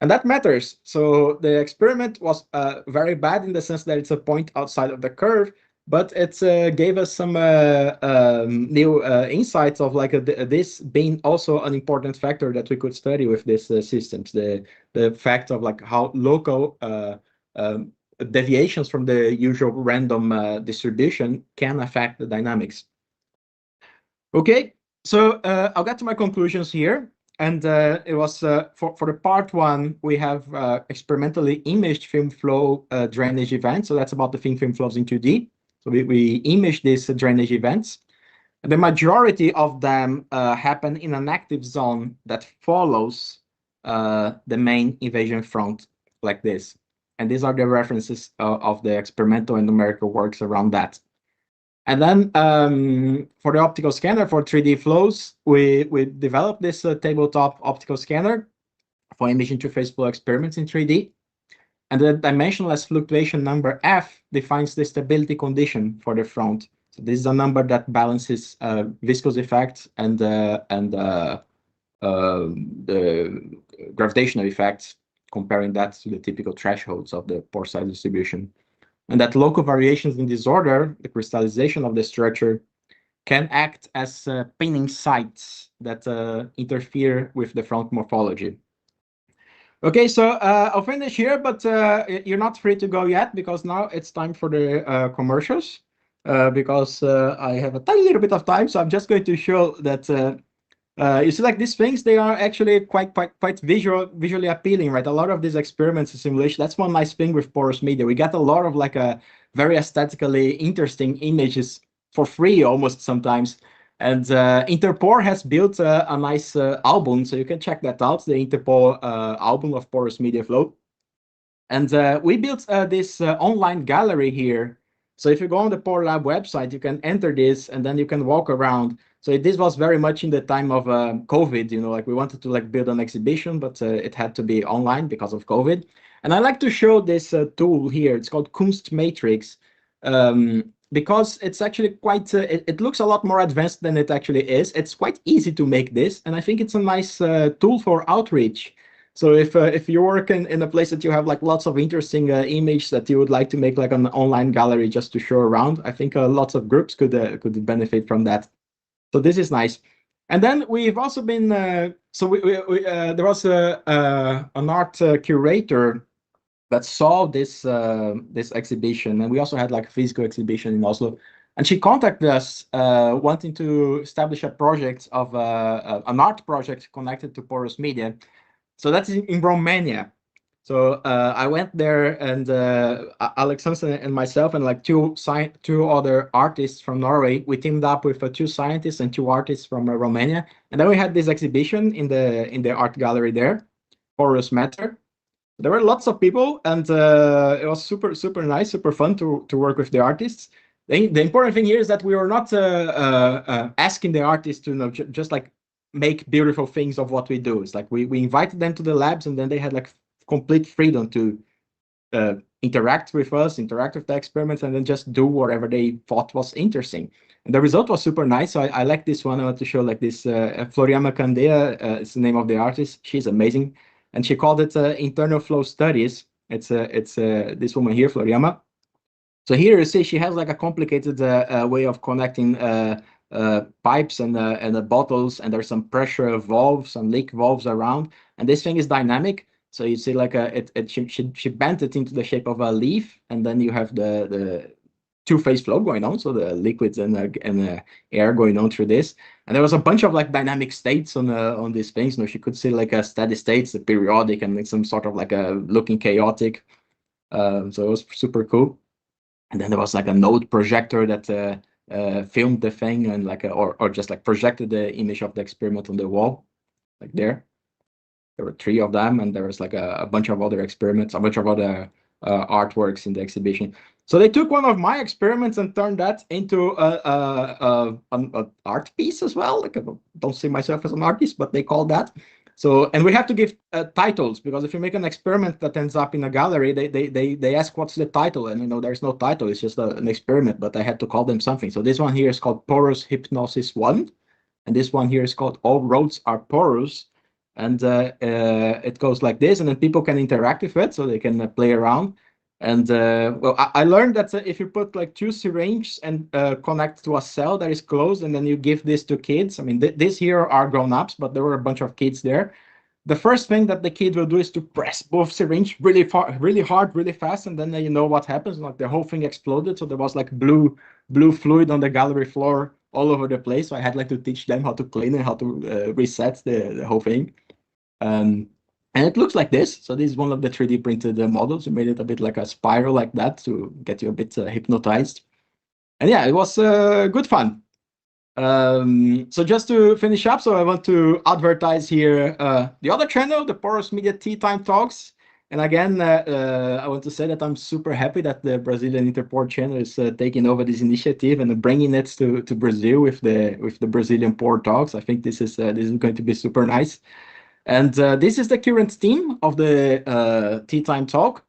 And that matters. So the experiment was very bad in the sense that it's a point outside of the curve, but it gave us some new insights of like this being also an important factor that we could study with these systems. The fact of like how local deviations from the usual random distribution can affect the dynamics. Okay, so I'll get to my conclusions here. And it was for the part one, we have experimentally imaged film flow drainage events. So that's about the thin film flows in 2D. So we imaged these drainage events. The majority of them happen in an active zone that follows the main invasion front like this. And these are the references of the experimental and numerical works around that. And then for the optical scanner for 3D flows, we developed this tabletop optical scanner for imaging two-phase flow experiments in 3D. And the dimensionless fluctuation number F defines the stability condition for the front. So this is a number that balances viscous effects and the gravitational effects, comparing that to the typical thresholds of the pore size distribution. And that local variations in disorder, the crystallization of the structure, can act as pinning sites that interfere with the front morphology. Okay, so I'll finish here, but you're not free to go yet, because now it's time for the commercials, because I have a tiny little bit of time, so I'm just going to show that you see, like these things, they are actually quite visually appealing, right? A lot of these experiments and simulation, that's one nice thing with Porous Media. We get a lot of like very aesthetically interesting images for free almost sometimes. And Interpore has built a nice album, so you can check that out, the Interpore album of Porous Media Flow. And we built this online gallery here. So if you go on the PoreLab website, you can enter this and then you can walk around. So this was very much in the time of COVID, you know, like we wanted to like build an exhibition, but it had to be online because of COVID. And I like to show this tool here. It's called Kunst Matrix, because it's actually quite, it looks a lot more advanced than it actually is. It's quite easy to make this. And I think it's a nice tool for outreach. So if you work in a place that you have like lots of interesting images that you would like to make like an online gallery just to show around, I think lots of groups could benefit from that. So this is nice. And then we've also been, there was an art curator that saw this this exhibition, and we also had like a physical exhibition in Oslo. And she contacted us wanting to establish a project of an art project connected to Porous Media. So that's in Romania. So I went there, and Alex Hansen and myself and like two other artists from Norway, we teamed up with 2 scientists and 2 artists from Romania. And then we had this exhibition in the art gallery there, Porous Matter. There were lots of people, and it was super nice, super fun to work with the artists. The important thing here is that we were not asking the artists to just like make beautiful things of what we do. It's like we invited them to the labs, and then they had like complete freedom to interact with us, interact with the experiments, and then just do whatever they thought was interesting. And the result was super nice. So I like this one. I want to show like this. Floriana Candea is the name of the artist. She's amazing, and she called it internal flow studies. It's this woman here, Floriana. So here you see she has like a complicated way of connecting pipes and bottles, and there's some pressure valves and leak valves around, and this thing is dynamic. So you see like she bent it into the shape of a leaf, and then you have the two-phase flow going on, so the liquids and air going on through this. And there was a bunch of like dynamic states on these things. You know, she could see like a steady states, a periodic, and like some sort of like a looking chaotic. So it was super cool. And then there was like a node projector that filmed the thing, and like or just like projected the image of the experiment on the wall, like there. There were 3 of them, and there was like a bunch of other experiments, a bunch of other artworks in the exhibition. So they took one of my experiments and turned that into an art piece as well. Like I don't see myself as an artist, but they call that. So, and we have to give titles, because if you make an experiment that ends up in a gallery, they ask what's the title, and there's no title, it's just an experiment, but I had to call them something. So this one here is called Porous Hypnosis 1, and this one here is called All Roads Are Porous, and it goes like this, and then people can interact with it, so they can play around. And well, I learned that if you put like 2 syringes and connect to a cell that is closed, and then you give this to kids, I mean, these here are grown-ups, but there were a bunch of kids there. The first thing that the kid will do is to press both syringes really hard, really fast, and then you know what happens, like the whole thing exploded. So there was like blue fluid on the gallery floor all over the place. So I had like to teach them how to clean and how to reset the whole thing. And it looks like this. So this is one of the 3D printed models. We made it a bit like a spiral like that to get you a bit hypnotized. And yeah, it was good fun. So just to finish up, so I want to advertise here the other channel, the Porous Media Tea Time Talks. And again, I want to say that I'm super happy that the Brazilian Interpore channel is taking over this initiative and bringing it to Brazil with the Brazilian Pore Talks. I think this is going to be super nice. And this is the current team of the Tea Time Talk.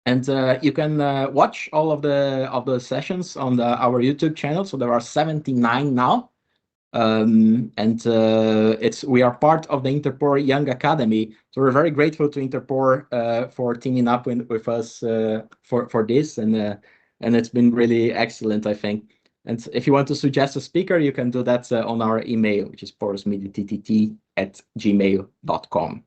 And you can watch all of the sessions on our YouTube channel. So there are 79 now. And we are part of the Interpore Young Academy. So we're very grateful to Interpore for teaming up with us for this. And it's been really excellent, I think. And if you want to suggest a speaker, you can do that on our email, which is porousmediattt@gmail.com.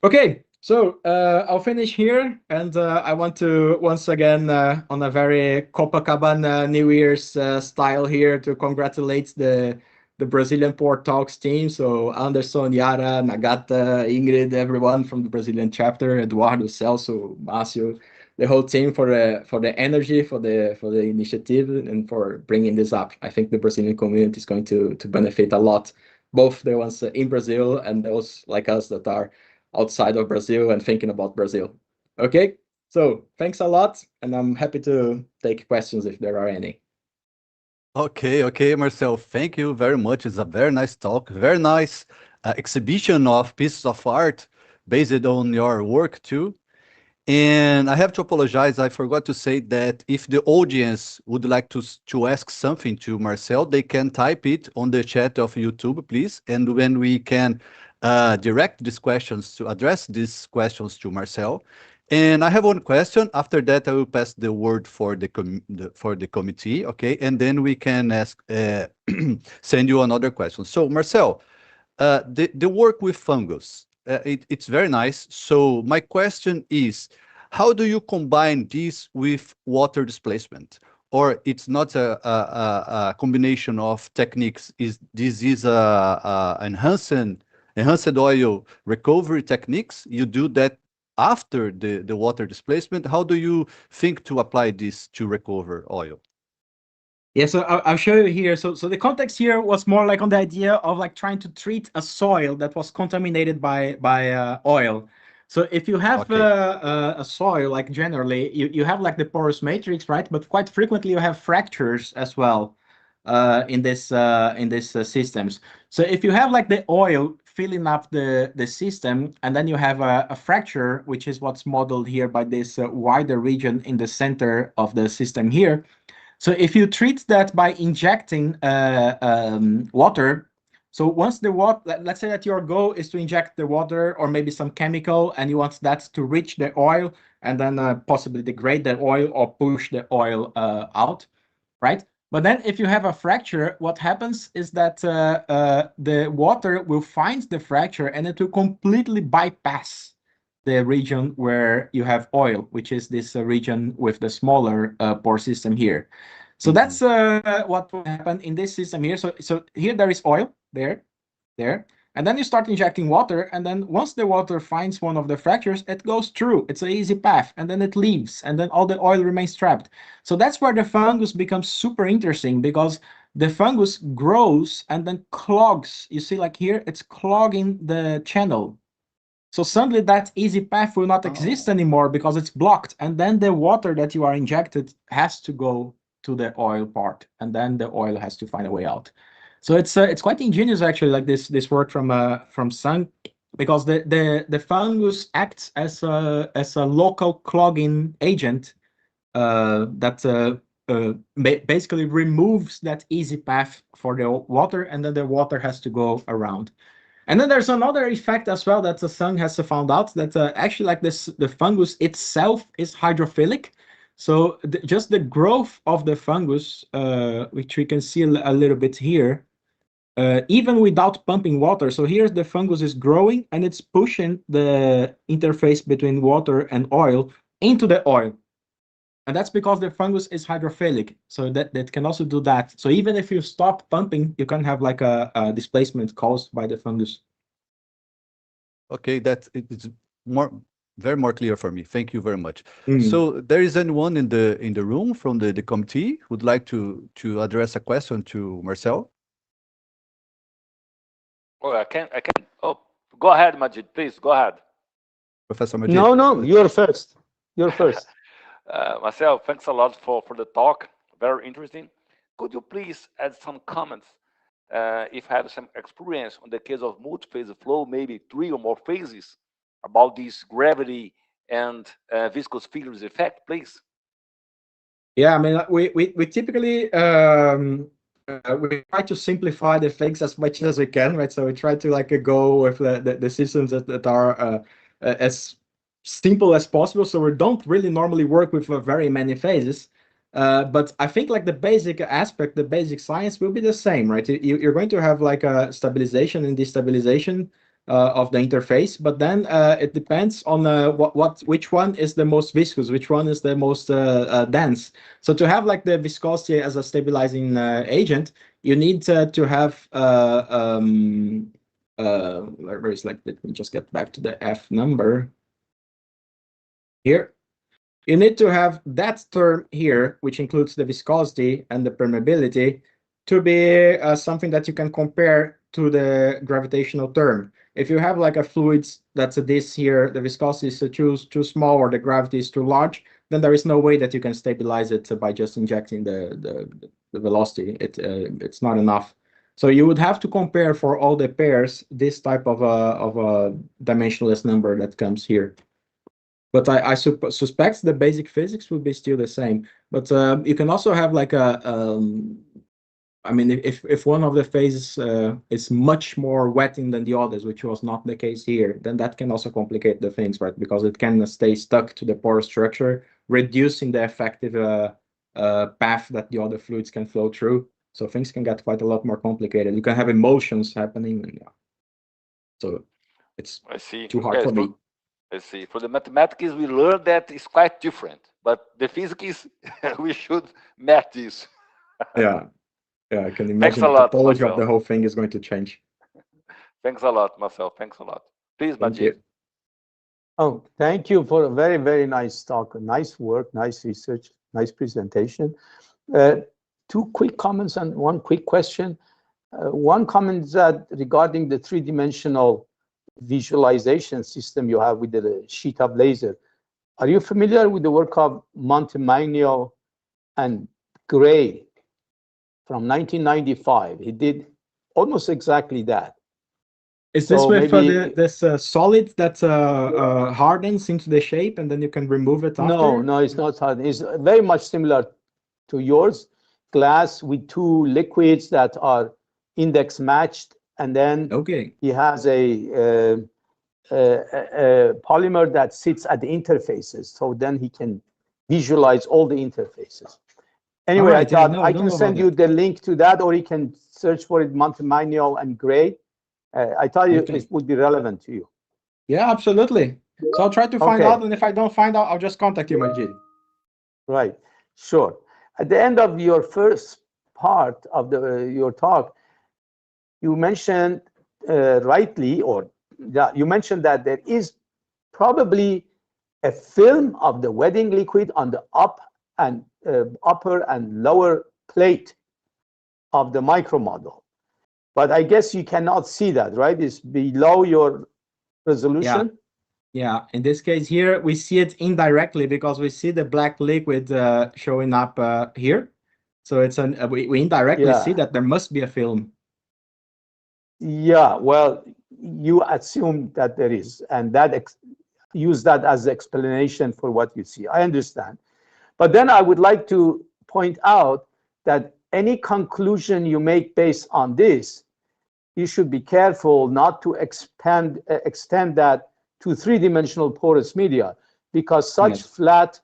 Okay, so I'll finish here, and I want to once again, on a very Copacabana New Year's style here, to congratulate the Brazilian Pore Talks team. So Anderson, Yara, Nagata, Ingrid, everyone from the Brazilian chapter, Eduardo, Celso, Márcio, the whole team for the energy, for the initiative, and for bringing this up. I think the Brazilian community is going to benefit a lot, both the ones in Brazil and those like us that are outside of Brazil and thinking about Brazil. Okay, so thanks a lot, and I'm happy to take questions if there are any. Okay, Marcel, thank you very much. It's a very nice talk, very nice exhibition of pieces of art based on your work too. And I have to apologize, I forgot to say that if the audience would like to ask something to Marcel, they can type it on the chat of YouTube, please. And when we can direct these questions to address these questions to Marcel. And I have one question. After that, I will pass the word for the committee, okay? And then we can ask, send you another question. So Marcel, the work with fungus, it's very nice. So my question is, how do you combine this with water displacement? Or it's not a combination of techniques? This is a enhanced oil recovery techniques? You do that after the water displacement? How do you think to apply this to recover oil? Yeah, so I'll show you here. So the context here was more like on the idea of like trying to treat a soil that was contaminated by oil. So if you have a soil, like generally you have like the porous matrix, right? But quite frequently you have fractures as well in this systems. So if you have like the oil filling up the system, and then you have a fracture, which is what's modeled here by this wider region in the center of the system here. So if you treat that by injecting water, so once the water, let's say that your goal is to inject the water or maybe some chemical, and you want that to reach the oil and then possibly degrade the oil or push the oil out, right? But then if you have a fracture, what happens is that the water will find the fracture and it will completely bypass the region where you have oil, which is this region with the smaller pore system here. So that's what will happen in this system here. So here there is oil, there, and then you start injecting water, and then once the water finds one of the fractures, it goes through. It's an easy path, and then it leaves, and then all the oil remains trapped. So that's where the fungus becomes super interesting, because the fungus grows and then clogs. You see, like here, it's clogging the channel. So suddenly that easy path will not exist anymore because it's blocked. And then the water that you are injected has to go to the oil part. And then the oil has to find a way out. So it's quite ingenious actually, like this work from Sung, because the fungus acts as a local clogging agent that basically removes that easy path for the water, and then the water has to go around. And then there's another effect as well that the Sung has found out, that actually like the fungus itself is hydrophilic. So just the growth of the fungus, which we can see a little bit here, even without pumping water. So here the fungus is growing and it's pushing the interface between water and oil into the oil. And that's because the fungus is hydrophilic. So that can also do that. So even if you stop pumping, you can have like a displacement caused by the fungus. Okay, it's very more clear for me. Thank you very much. So there is anyone in the room from the committee who would like to address a question to Marcel? Oh, I can. Oh, go ahead, Majid. Please go ahead. Professor Majid. No, you're first. You're first. Marcel, thanks a lot for the talk. Very interesting. Could you please add some comments if you have some experience on the case of multi-phase flow, maybe 3 or more phases, about this gravity and viscous fields effect, please? Yeah, I mean, we typically we try to simplify the things as much as we can, right? So we try to like go with the systems that are as simple as possible. So we don't really normally work with very many phases. But I think like the basic aspect, the basic science will be the same, right? You're going to have like a stabilization and destabilization of the interface, but then it depends on which one is the most viscous, which one is the most dense. So to have like the viscosity as a stabilizing agent, you need to have where is, like, let me just get back to the F number here. You need to have that term here, which includes the viscosity and the permeability, to be something that you can compare to the gravitational term. If you have like a fluid that's this here, the viscosity is too small or the gravity is too large, then there is no way that you can stabilize it by just injecting the velocity. It's not enough. So you would have to compare for all the pairs this type of a dimensionless number that comes here. But I suspect the basic physics will be still the same. But you can also have like I mean, if one of the phases is much more wetting than the others, which was not the case here, then that can also complicate the things, right? Because it can stay stuck to the pore structure, reducing the effective path that the other fluids can flow through. So things can get quite a lot more complicated. You can have emotions happening. And, yeah. So it's too hard for me. I see. For the mathematics, we learned that it's quite different, but the physics, we should match this. Yeah, I can imagine the topology of the whole thing is going to change. Thanks a lot, Marcel. Thanks a lot. Please, Majid. Oh, thank you for a very, very nice talk. Nice work, nice research, nice presentation. 2 quick comments and 1 quick question. One comment is that regarding the 3-dimensional visualization system you have with the sheet of laser. Are you familiar with the work of Montemagno and Gray from 1995? He did almost exactly that. Is this with this solid that hardens into the shape and then you can remove it after? No, it's not hardened. It's very much similar to yours. Glass with 2 liquids that are index matched, and then he has a polymer that sits at the interfaces, so then he can visualize all the interfaces. Anyway, I thought I can send you the link to that, or you can search for it, Montemagno and Gray. I thought it would be relevant to you. Yeah, absolutely. So I'll try to find out, and if I don't find out, I'll just contact you, Majid. Right, sure. At the end of your first part of your talk, you mentioned rightly, you mentioned that there is probably a film of the wetting liquid on the upper and lower plate of the micro model. But I guess you cannot see that, right? It's below your resolution. Yeah, in this case here, we see it indirectly because we see the black liquid showing up here. So it's we indirectly see that there must be a film. Yeah, well, you assume that there is, and that use that as explanation for what you see. I understand. But then I would like to point out that any conclusion you make based on this, you should be careful not to extend that to three-dimensional porous media, because such flat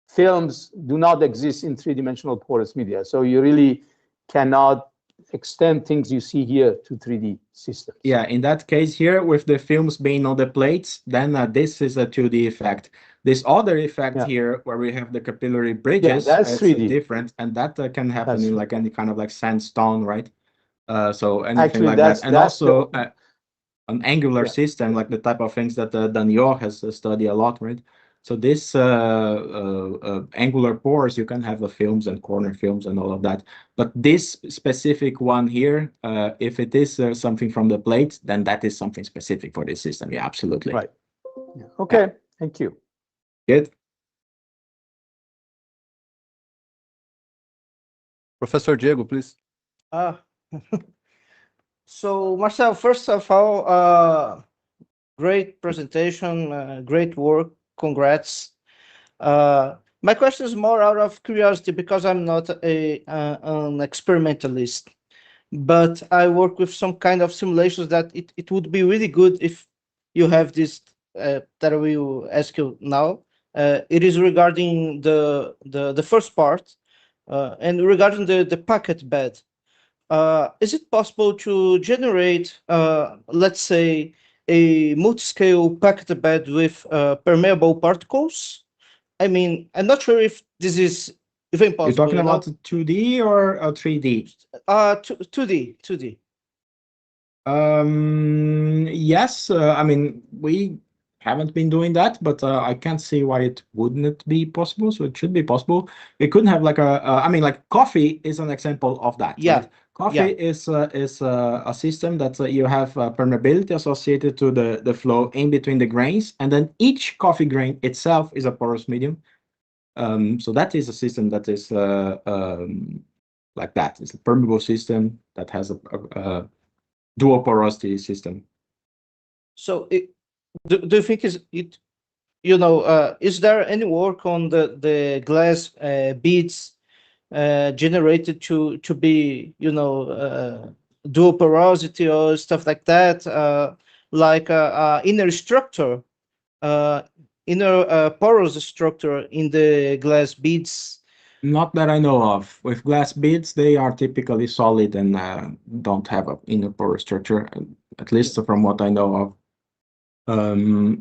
films do not exist in three-dimensional porous media. So you really cannot extend things you see here to 3D systems. Yeah, in that case here, with the films being on the plates, then this is a 2D effect. This other effect here, where we have the capillary bridges, that's 3D. different, and that can happen in like any kind of like sandstone, right? So anything Actually, like that, and also an angular system, like the type of things that Daniel has studied a lot, right? So this angular pores, you can have the films and corner films and all of that. But this specific one here, if it is something from the plate, then that is something specific for this system. Yeah, absolutely. Right. Yeah. Okay. Thank you. Good. Professor Diego, please. So, Marcel, first of all, great presentation, great work. Congrats. My question is more out of curiosity because I'm not an experimentalist, but I work with some kind of simulations that it would be really good if you have this that I will ask you now. It is regarding the first part and regarding the packet bed. Is it possible to generate, let's say, a multi-scale packet bed with permeable particles? I mean, I'm not sure if this is even possible. You're talking about 2D or 3D? 2D, 2D. Yes, I mean, we haven't been doing that, but I can't see why it wouldn't be possible. So it should be possible. We couldn't have like I mean, like coffee is an example of that. Yeah. Right? Coffee is a system that you have permeability associated to the flow in between the grains, and then each coffee grain itself is a porous medium. So that is a system that is like that. It's a permeable system that has a dual porosity system. So do you think is there any work on the glass beads generated to be dual porosity or stuff like that, like inner structure, inner porous structure in the glass beads? Not that I know of. With glass beads, they are typically solid and don't have an inner porous structure, at least from what I know of.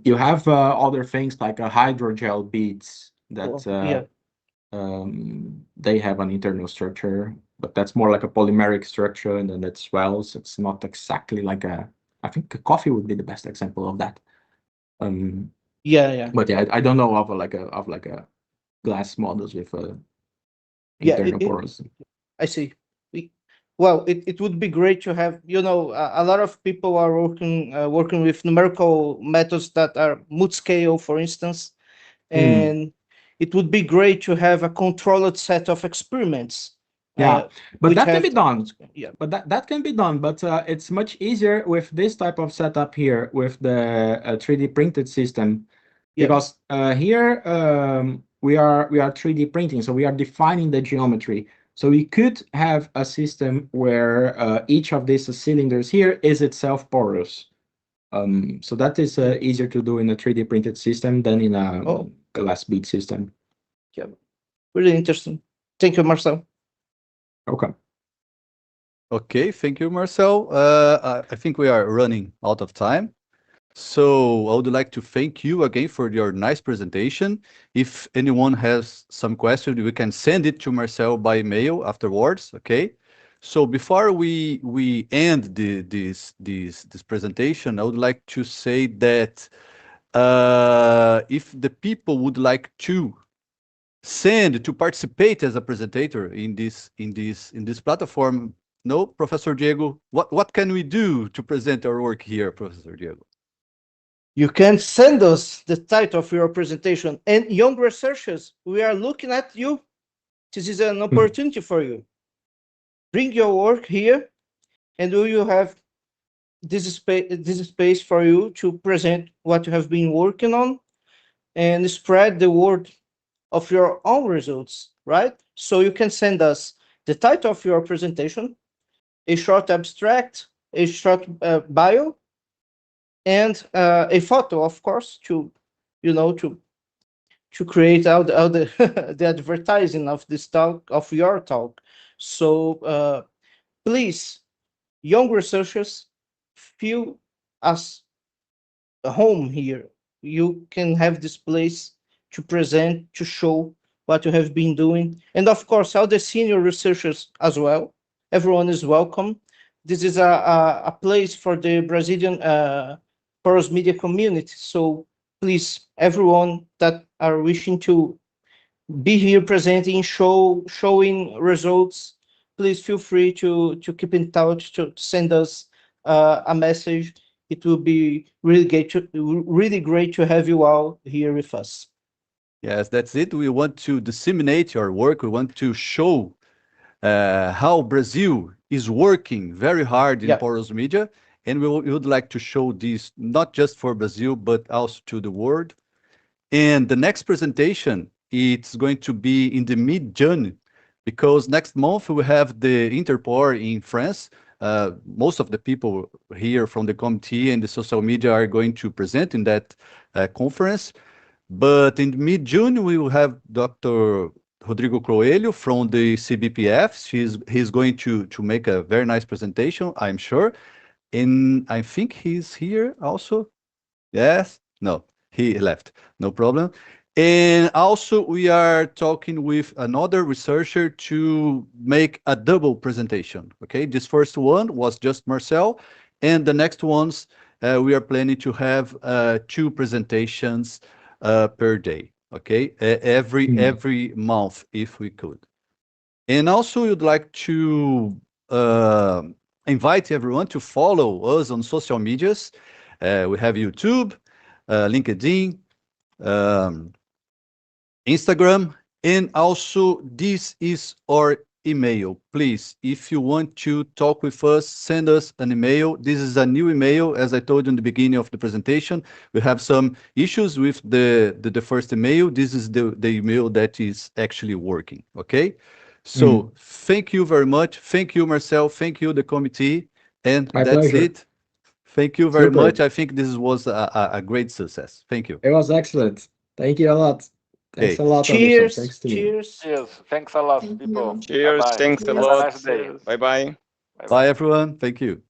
You have other things like hydrogel beads that they have an internal structure, but that's more like a polymeric structure, and then it swells. It's not exactly like I think a coffee would be the best example of that. Yeah. But yeah, I don't know of like a glass models with internal porous. I see. Well, it would be great to have, a lot of people are working with numerical methods that are multi-scale, for instance, and it would be great to have a controlled set of experiments. Yeah, but that can be done. Yeah, but that can be done. But it's much easier with this type of setup here with the 3D printed system, because here we are 3D printing, so we are defining the geometry. So we could have a system where each of these cylinders here is itself porous. So that is easier to do in a 3D printed system than in a glass bead system. Yeah, really interesting. Thank you, Marcel. Okay. Okay, thank you, Marcel. I think we are running out of time. So I would like to thank you again for your nice presentation. If anyone has some questions, we can send it to Marcel by email afterwards, okay? So before we end this presentation, I would like to say that if the people would like to participate as a presenter in this platform, no, Professor Diego, what can we do to present our work here, Professor Diego? You can send us the title of your presentation, and young researchers, we are looking at you. This is an opportunity for you. Bring your work here, and we will have this space for you to present what you have been working on and spread the word of your own results, right? So you can send us the title of your presentation, a short abstract, a short bio, and a photo, of course, to create all the the advertising of this talk, of your talk. So please, young researchers, feel as home here. You can have this place to present, to show what you have been doing. And of course, all the senior researchers as well. Everyone is welcome. This is a place for the Brazilian Porous media community. So please, everyone that are wishing to be here presenting, showing results, please feel free to keep in touch, to send us a message. It will be really great to have you all here with us. Yes, that's it. We want to disseminate your work. We want to show how Brazil is working very hard in porous media. And we would like to show this not just for Brazil, but also to the world. And the next presentation, it's going to be in the mid-June, because next month we have the Interpore in France. Most of the people here from the committee and the social media are going to present in that conference. But in mid-June, we will have Dr. Rodrigo Coelho from the CBPF. He's going to make a very nice presentation, I'm sure. And I think he's here also. Yes? No, he left. No problem. And also, we are talking with another researcher to make a double presentation. Okay, this first one was just Marcel, and the next ones we are planning to have 2 presentations per day. Okay, every month if we could. And also, we'd like to invite everyone to follow us on social medias. We have YouTube, LinkedIn, Instagram, and also this is our email. Please, if you want to talk with us, send us an email. This is a new email, as I told you in the beginning of the presentation. We have some issues with the first email. This is the email that is actually working, okay? So thank you very much. Thank you, Marcel. Thank you, the committee. And My that's pleasure. it. Thank you very Super. much. I think this was a great success. Thank you. It was excellent. Thank you a lot. Thanks Okay. a lot, Anderson. Cheers. Thanks to you. Cheers. Cheers. Thanks a lot, Thank people. you. Cheers. Bye-bye. Thanks a Have a lot. nice day. Bye bye. Bye, everyone. Thank you.